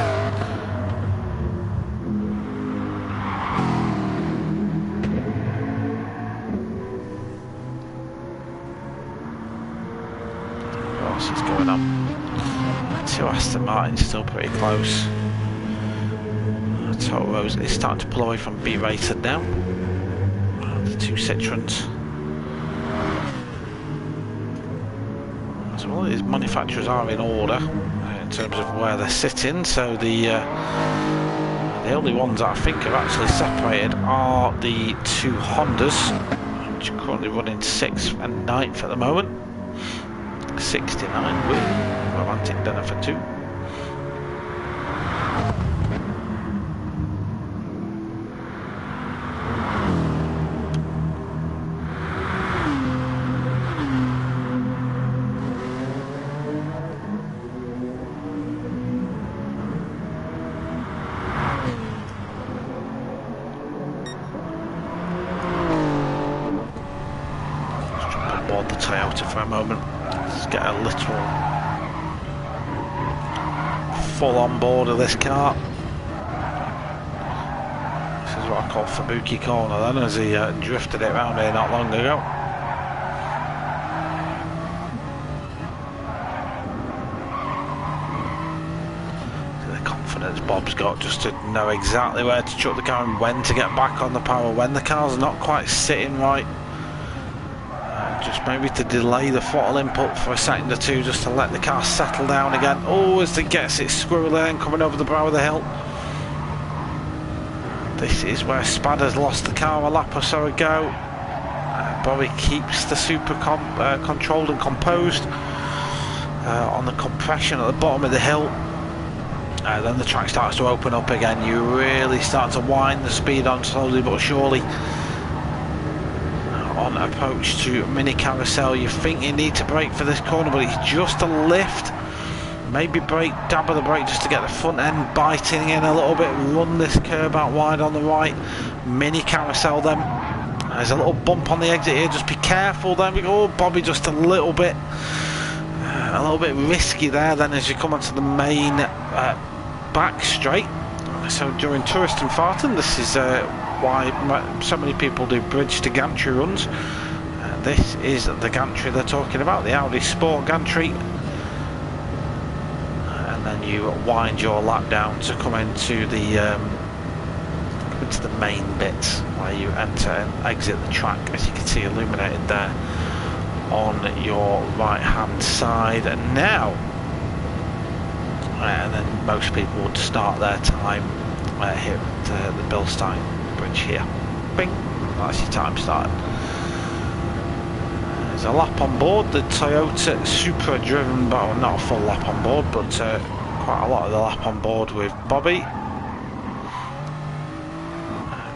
What else is going on? 2 Aston Martins still pretty close. Total Rose is starting to pull away from B rated now. The 2 Citroens. So all these manufacturers are in order in terms of where they're sitting, so the only ones that I think are actually separated are the 2 Hondas, which are currently running 6th and 9th at the moment. 69 with Romantic Dinner for 2. The Toyota for a moment. Let's get a little full on board of this car. This is what I call Fubuki corner then, as he drifted it around here not long ago. So the confidence Bob's got just to know exactly where to chuck the car and when to get back on the power when the car's not quite sitting right. Just maybe to delay the throttle input for a second or two, just to let the car settle down again. Oh, as it gets its squirrely and coming over the brow of the hill. This is where Spadder's lost the car a lap or so ago. Bobby keeps the super controlled and composed on the compression at the bottom of the hill. Then the track starts to open up again. You really start to wind the speed on slowly but surely on approach to mini carousel. You think you need to brake for this corner, but it's just a lift. Maybe brake, dab of the brake just to get the front end biting in a little bit. Run this curb out wide on the right. Mini carousel then. There's a little bump on the exit here. Just be careful then. Oh, Bobby just a little bit risky there. Then as you come onto the main back straight. So during Tourist and Farton, this is why so many people do bridge to gantry runs. This is the gantry they're talking about, the Audi Sport gantry. And then you wind your lap down to come into the main bits where you enter and exit the track, as you can see illuminated there on your right hand side. And now and then most people would start their time here at the Bilstein Bridge here. Bing, that's your time started. There's a lap on board, the Toyota Supra driven, well, not a full lap on board, but quite a lot of the lap on board with Bobby.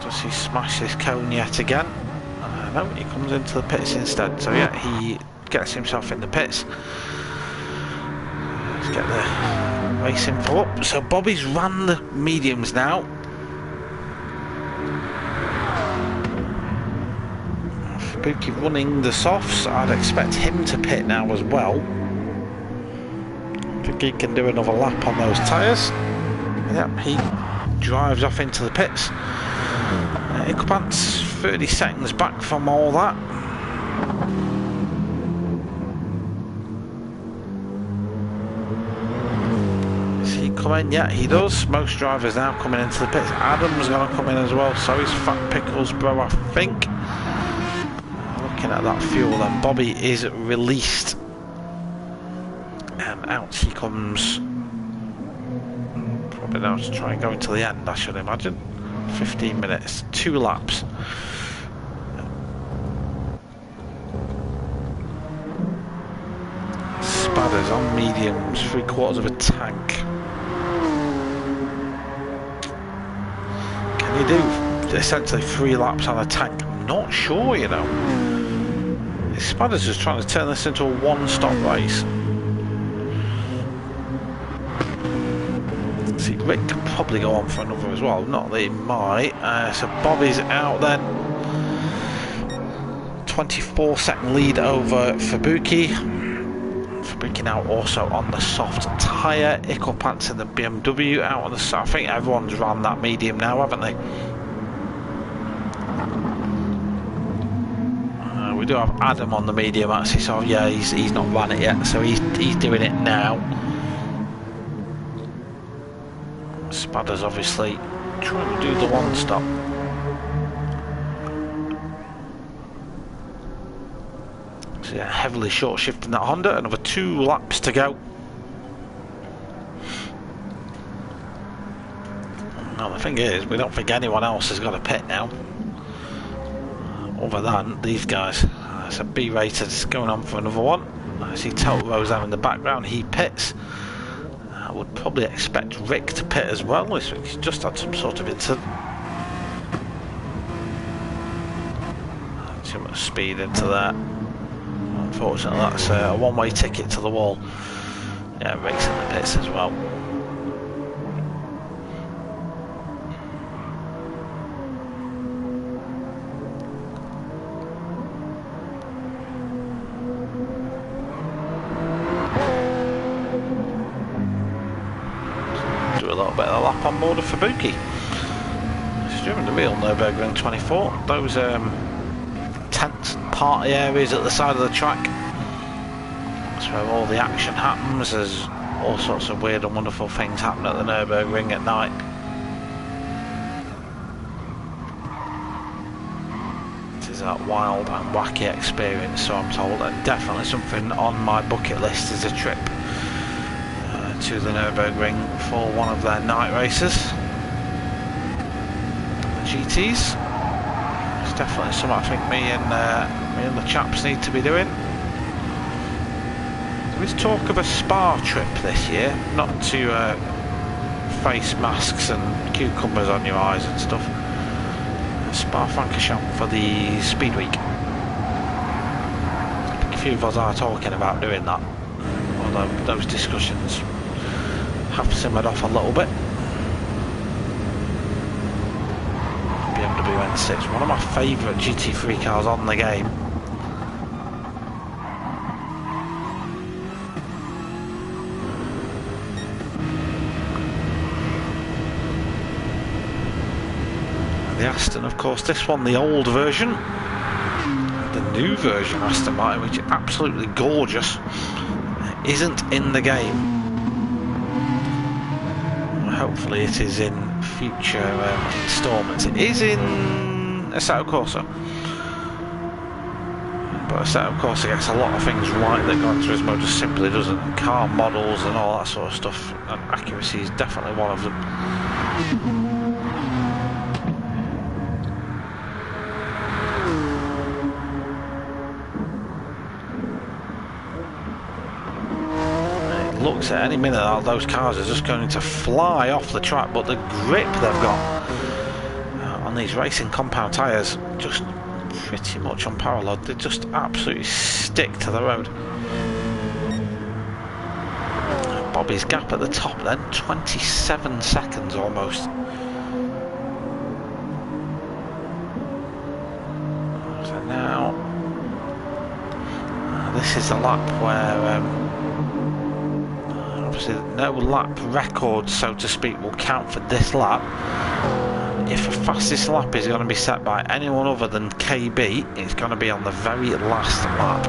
Does he smash this cone yet again? No, he comes into the pits instead, so yeah, he gets himself in the pits. Let's get the race info up. So Bobby's ran the mediums now. Fubuki running the softs. I'd expect him to pit now as well. I think he can do another lap on those tyres. Yep, he drives off into the pits. Icopant's 30 seconds back from all that. Does he come in? Yeah, he does. Most drivers now coming into the pits. Adam's going to come in as well, so is Fat Pickles Bro, I think. Looking at that fuel then, Bobby is released. And out he comes. Probably now to try and go into the end, I should imagine. 15 minutes, 2 laps. Spadders on mediums, 3/4 of a tank. Can you do essentially 3 laps on a tank? I'm not sure, you know. Spadders is trying to turn this into a one-stop race. See, Rick can probably go on for another as well, not that he might. So Bobby's out then. 24-second lead over Fubuki. Fubuki now also on the soft tyre. Icopants in the BMW out on the soft. I think everyone's ran that medium now, haven't they? We do have Adam on the medium actually, so yeah, he's not run it yet, so he's doing it now. Spadders obviously trying to do the one stop. So yeah, heavily short shifting that Honda. Another 2 laps to go. Now the thing is, we don't think anyone else has got a pit now, other than these guys. So B-rated is going on for another one. I see Totoro's down in the background. He pits. I would probably expect Rick to pit as well. He's just had some sort of incident. Too much speed into that. Unfortunately, that's a one-way ticket to the wall. Yeah, Rick's in the pits as well. On board of Fubuki. He's driven the real Nurburgring 24. Those tents and party areas at the side of the track. That's where all the action happens. There's all sorts of weird and wonderful things happen at the Nurburgring at night. It is a wild and wacky experience, so I'm told, and definitely something on my bucket list is a trip to the Nurburgring for one of their night races. The GTs. It's definitely something I think me and the chaps need to be doing. There is talk of a Spa trip this year, not to face masks and cucumbers on your eyes and stuff. Spa-Francorchamps for the Speed Week. few of us are talking about doing that, although those discussions have simmered off a little bit. BMW N6, one of my favourite GT3 cars on the game. The Aston, of course, this one the old version, the new version Aston Martin, which is absolutely gorgeous, isn't in the game. Hopefully it is in future instalments. It is in Assetto Corsa, but Assetto Corsa gets a lot of things right that Gran Turismo just simply doesn't. Car models and all that sort of stuff, and accuracy is definitely one of them. Looks at any minute that those cars are just going to fly off the track, but the grip they've got on these racing compound tyres just pretty much unparalleled. They just absolutely stick to the road. Bobby's gap at the top then, 27 seconds almost. So now this is the lap where obviously no lap record, so to speak, will count for this lap. If the fastest lap is going to be set by anyone other than KB, it's going to be on the very last lap.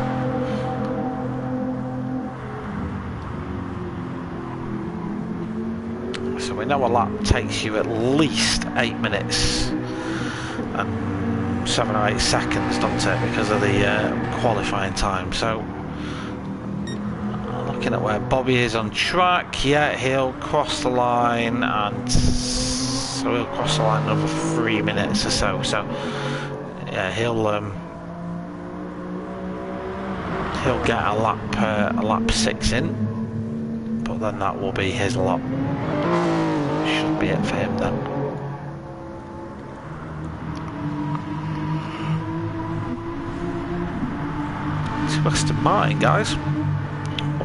So we know a lap takes you at least 8 minutes and 7 or 8 seconds, doesn't it, because of the qualifying time. So looking at where Bobby is on track, yeah, he'll cross the line, and so he'll cross the line another 3 minutes or so. So yeah, he'll get a lap 6 in, but then that will be his lot. Should be it for him then. It's Aston Martin, guys.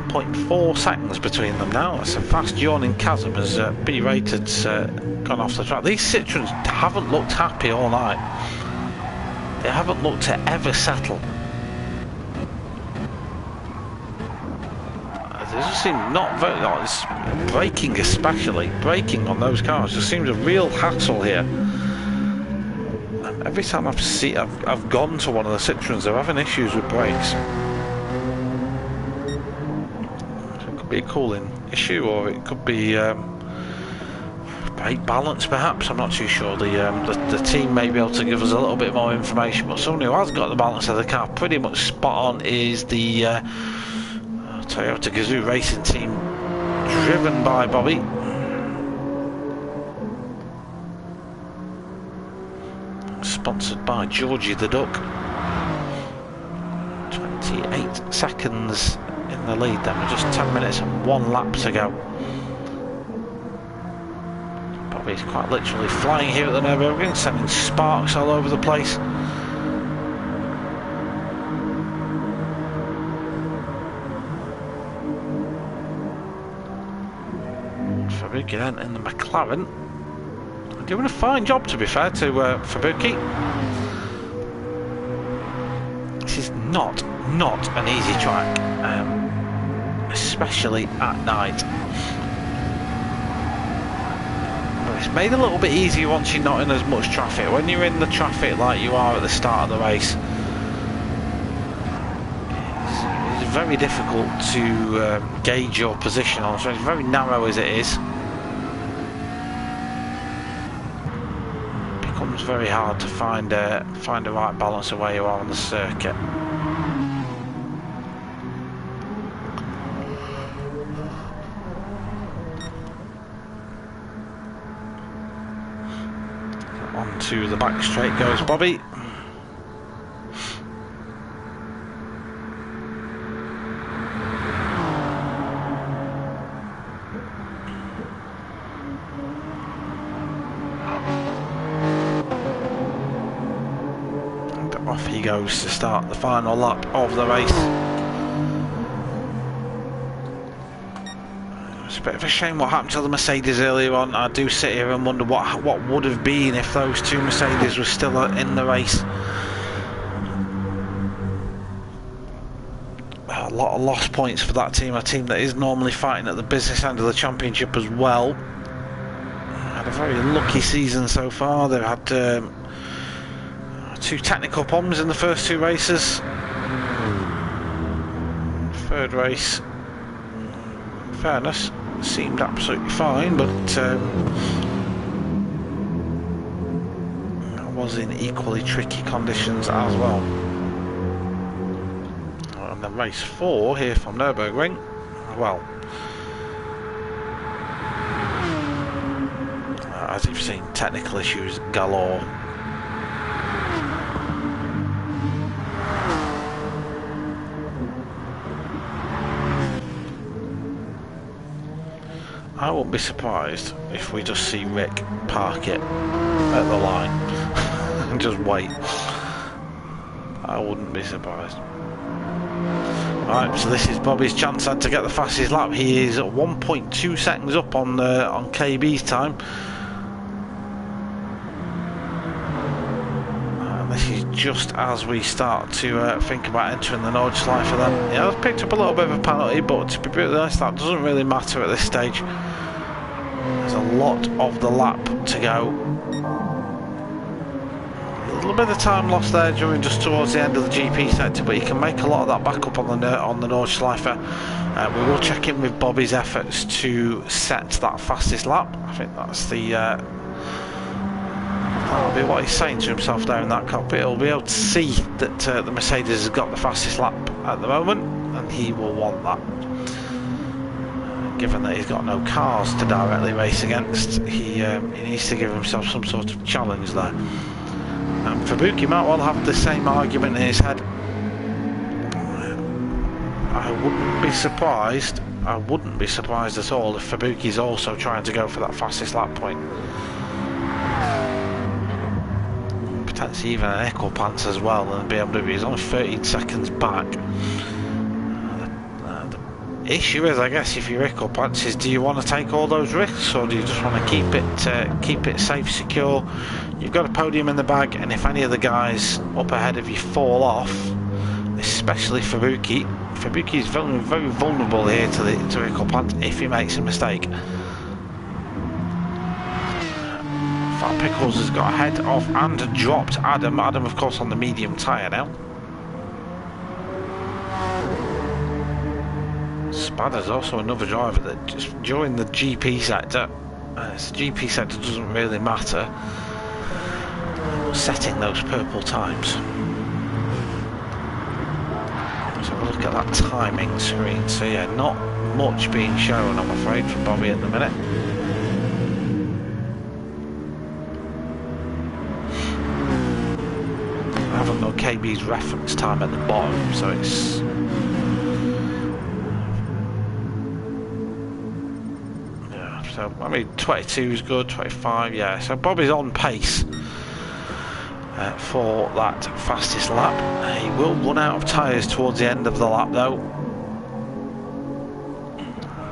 1.4 seconds between them now. That's a fast yawning chasm as B-Rated's gone off the track. These Citroens haven't looked happy all night. They haven't looked to ever settle. They just seem not very nice. Braking, especially braking on those cars, just seems a real hassle here. And every time I've gone to one of the Citroens, they're having issues with brakes. Be a cooling issue, or it could be brake balance perhaps. I'm not too sure. The team may be able to give us a little bit more information, but someone who has got the balance of the car pretty much spot on is the Toyota Gazoo racing team, driven by Bobby. Sponsored by Georgie the Duck. 28 seconds in the lead then, with just 10 minutes and 1 lap to go. Bobby's quite literally flying here at the Nurburgring, sending sparks all over the place. Fabuki then in the McLaren, doing a fine job, to be fair to Fabuki. This is not an easy track, especially at night. But it's made a little bit easier once you're not in as much traffic. When you're in the traffic like you are at the start of the race, it's very difficult to gauge your position on, so it's very narrow as it is. It becomes very hard to find the right balance of where you are on the circuit. To the back straight goes Bobby. And off he goes to start the final lap of the race. It's a bit of a shame what happened to the Mercedes earlier on. I do sit here and wonder what would have been if those two Mercedes were still in the race. A lot of lost points for that team, a team that is normally fighting at the business end of the championship as well. Had a very lucky season so far. They've had 2 technical problems in the first 2 races. Third race, in fairness, seemed absolutely fine, but was in equally tricky conditions as well. And then race 4 here from Nurburgring, well, as you've seen, technical issues galore. I won't be surprised if we just see Rick park it at the line and just wait. I wouldn't be surprised. Right, so this is Bobby's chance then to get the fastest lap. He is 1.2 seconds up on KB's time. And this is just as we start to think about entering the Nordschleife then. Yeah, I've picked up a little bit of a penalty, but to be brutally honest, that doesn't really matter at this stage. There's a lot of the lap to go. A little bit of time lost there during just towards the end of the GP sector, but you can make a lot of that back up on the Nordschleife. We will check in with Bobby's efforts to set that fastest lap. I think that's the that'll be what he's saying to himself there in that cockpit. He'll be able to see that the Mercedes has got the fastest lap at the moment, and he will want that. Given that he's got no cars to directly race against, he needs to give himself some sort of challenge there. Fabuki might well have the same argument in his head. I wouldn't be surprised at all if Fabuki's also trying to go for that fastest lap point. Potentially even an equal pants as well, and BMW is only 13 seconds back. The issue is, I guess, if you're equal pants, is do you want to take all those risks, or do you just want to keep it safe, secure? You've got a podium in the bag, and if any of the guys up ahead of you fall off, especially Fabuki is very, very vulnerable here to equal pants if he makes a mistake. Fat Pickles has got ahead of and dropped Adam. Adam, of course, on the medium tyre now. Spadder's also another driver that just during the GP sector, the GP sector doesn't really matter, setting those purple times. So look at that timing screen. So yeah, not much being shown, I'm afraid, from Bobby at the minute. I haven't got KB's reference time at the bottom, so it's so, I mean, 22 is good, 25, yeah. So Bobby's on pace for that fastest lap. He will run out of tyres towards the end of the lap, though.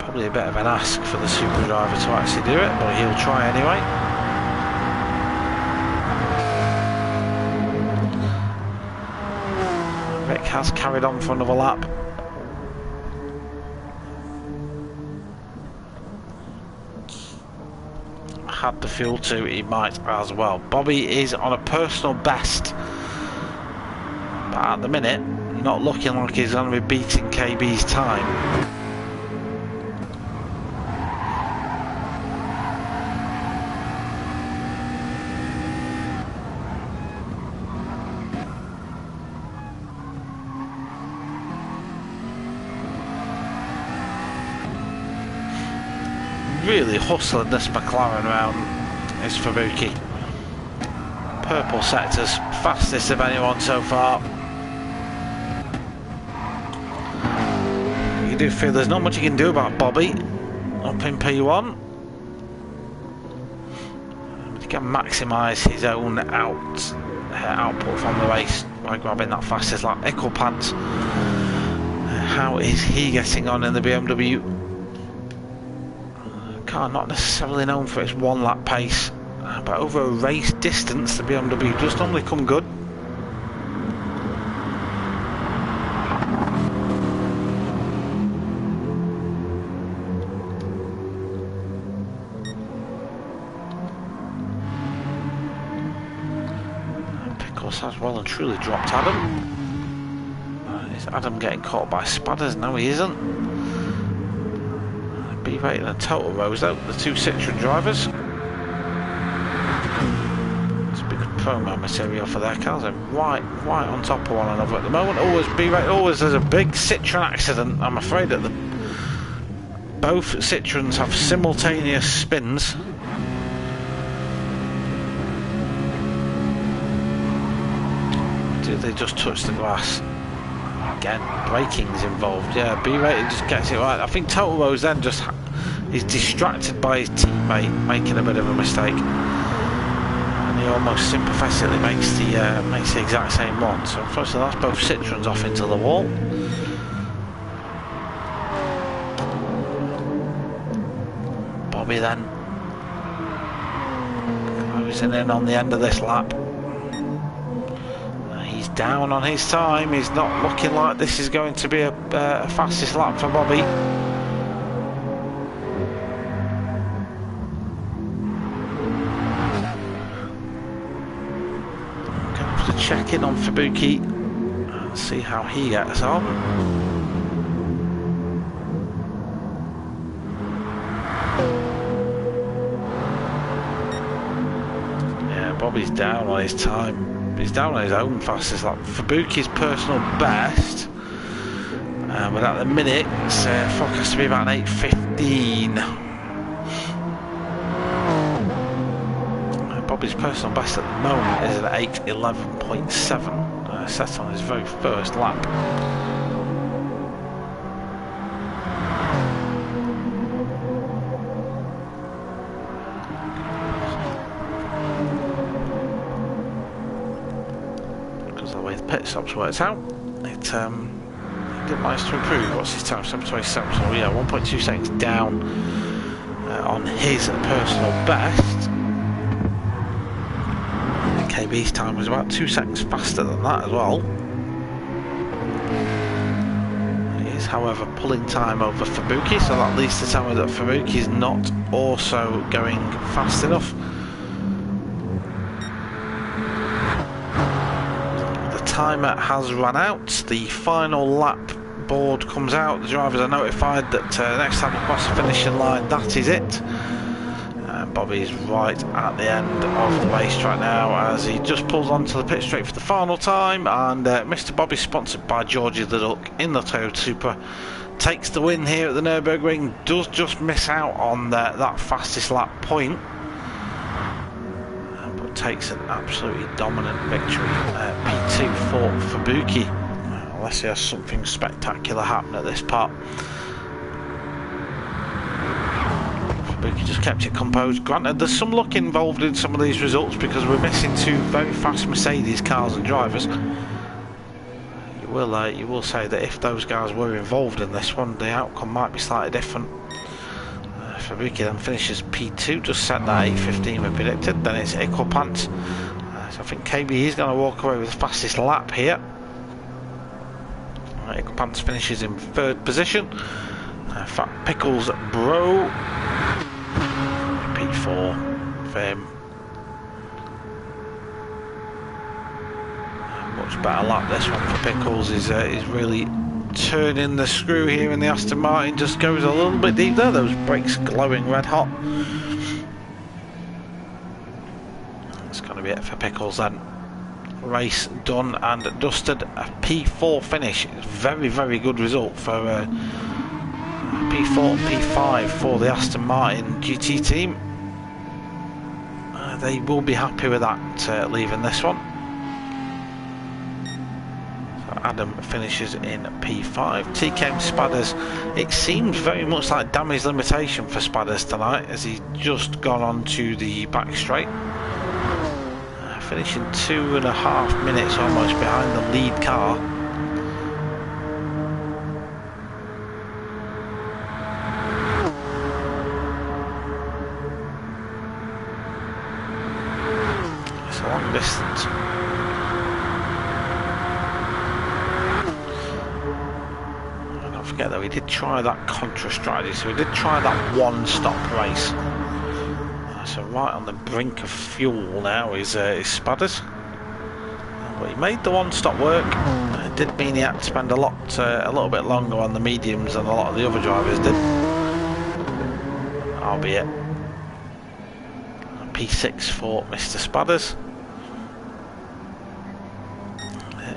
Probably a bit of an ask for the super driver to actually do it, but he'll try anyway. Rick has carried on for another lap. Had the fuel to, he might as well. Bobby is on a personal best, but at the minute not looking like he's going to be beating KB's time. Really hustling this McLaren round is Fabuki. Purple sectors, fastest of anyone so far. You do feel there's not much you can do about Bobby up in P1. He can maximise his own output from the race by grabbing that fastest lap. Equal pants. How is he getting on in the BMW? car not necessarily known for its one lap pace, but over a race distance the BMW does normally come good. Pickles has well and truly dropped Adam. Is Adam getting caught by Spadders? No, he isn't. B-Rate and Total Rose though, the two Citroen drivers. It's a big promo material for their cars. They're right on top of one another at the moment. Always B-Rate, always there's a big Citroen accident. I'm afraid that both Citroens have simultaneous spins. Do they just touch the grass? Again, braking's involved. Yeah, B-Rated just gets it right. I think Total Rose then just is distracted by his teammate making a bit of a mistake, and he almost sympathetically makes the exact same one. So unfortunately, that's both Citroens off into the wall. Bobby then closing in on the end of this lap. Down on his time. He's not looking like this is going to be a fastest lap for Bobby. I'm going to put a check in on Fubuki and see how he gets on. Yeah, Bobby's down on his time. He's down on his own fastest lap. Fubuki's personal best, but at the minute it's forecast to be about an 8:15. Bobby's personal best at the moment is an 8:11.7, set on his very first lap. Pit stops worked out. It did manage to improve. What's his time? 7:27. So yeah, 1.2 seconds down on his personal best. KB's time was about 2 seconds faster than that as well. He is, however, pulling time over Fubuki, so that leads to tell me that Fubuki is not also going fast enough. Timer has run out. The final lap board comes out. The drivers are notified that next time they cross the finishing line, that is it. Bobby's right at the end of the racetrack now as he just pulls onto the pit straight for the final time, and Mr. Bobby, sponsored by Georgie the Duck in the Toyota Supra, takes the win here at the Nurburgring. Does just miss out on that fastest lap point, takes an absolutely dominant victory. P2 for Fubuki, unless he has something spectacular happen at this part. Fubuki just kept it composed. Granted, there's some luck involved in some of these results because we're missing two very fast Mercedes cars and drivers. You will say that if those guys were involved in this one, the outcome might be slightly different. Fubuki then finishes P2, just set that 8:15 we predicted. Then it's Equipant. So I think KB is going to walk away with the fastest lap here. Equipant finishes in third position. Fat Pickles Bro. P4 for him. Much better lap this one for Pickles. Is really turning the screw here in the Aston Martin. Just goes a little bit deep there. Those brakes glowing red hot. That's going to be it for Pickles then. Race done and dusted. A P4 finish. Very, very good result for P4 and P5 for the Aston Martin GT team. They will be happy with that, leaving this one. Adam finishes in P5. TKM Spadders, it seems very much like damage limitation for Spadders tonight as he's just gone on to the back straight. Finishing 2.5 minutes almost behind the lead car. distance. And don't forget that we did try that contra strategy, so we did try that one-stop race. So right on the brink of fuel now is Spadders. But he made the one-stop work. It did mean he had to spend a little bit longer on the mediums than a lot of the other drivers did. Albeit P6 for Mr. Spadders.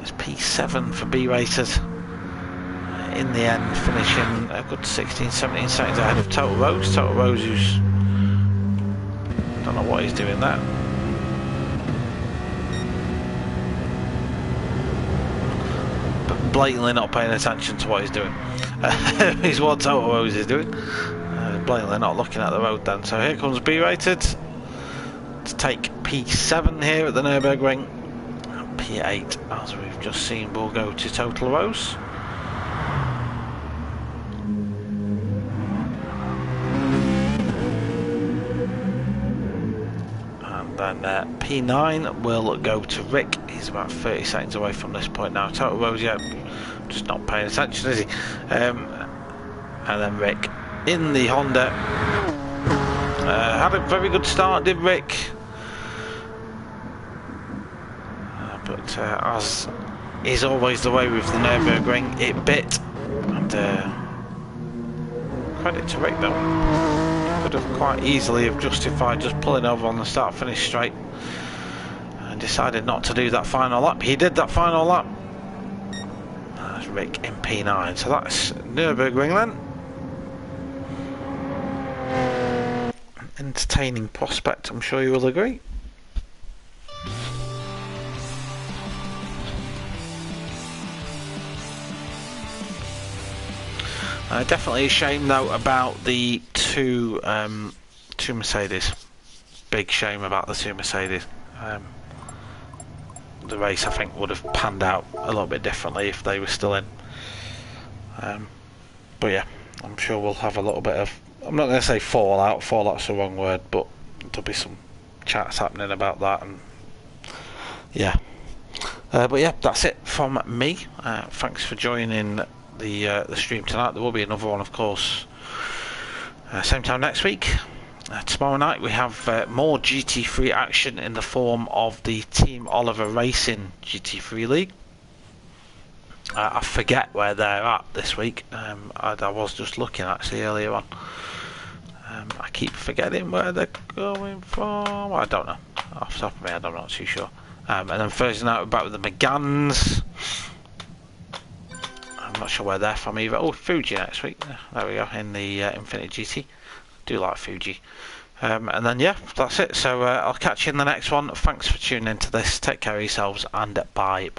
It's P7 for B Racers. In the end, finishing a good 16-17 seconds ahead of Total Rose. Total Rose, who's don't know what he's doing there. But blatantly not paying attention to what he's doing. He's what Total Rose is doing. Blatantly not looking at the road then. So here comes B-Rated to take P7 here at the Nurburgring. P8, as we've just seen, will go to Total Rose. And then P9 will go to Rick. He's about 30 seconds away from this point now. Total Rose, yeah, just not paying attention, is he? And then Rick in the Honda. Had a very good start, did Rick? But as is always the way with the Nurburgring, it bit. And credit to Rick though. Could have quite easily have justified just pulling over on the start finish straight and decided not to do that final lap. He did that final lap. That's Rick in P9. So that's Nurburgring then. An entertaining prospect, I'm sure you will agree. Definitely a shame though about the two Mercedes. Big shame about the two Mercedes. The race I think would have panned out a little bit differently if they were still in. But yeah, I'm sure we'll have a little bit of, I'm not going to say fallout, fallout's the wrong word, but there'll be some chats happening about that, and yeah. But yeah, that's it from me. Thanks for joining the stream tonight. There will be another one, of course, same time next week. Tomorrow night we have more GT3 action in the form of the Team Oliver Racing GT3 League. I forget where they're at this week. I was just looking actually earlier on. I keep forgetting where they're going from. I don't know. Off the top of my head, I'm not too sure. And then Thursday night we're back with the McGanns. I'm not sure where they're from either. Oh, Fuji next week. There we go, in the Infinite GT. Do like Fuji. And then yeah, that's it. So I'll catch you in the next one. Thanks for tuning into this. Take care of yourselves, and bye.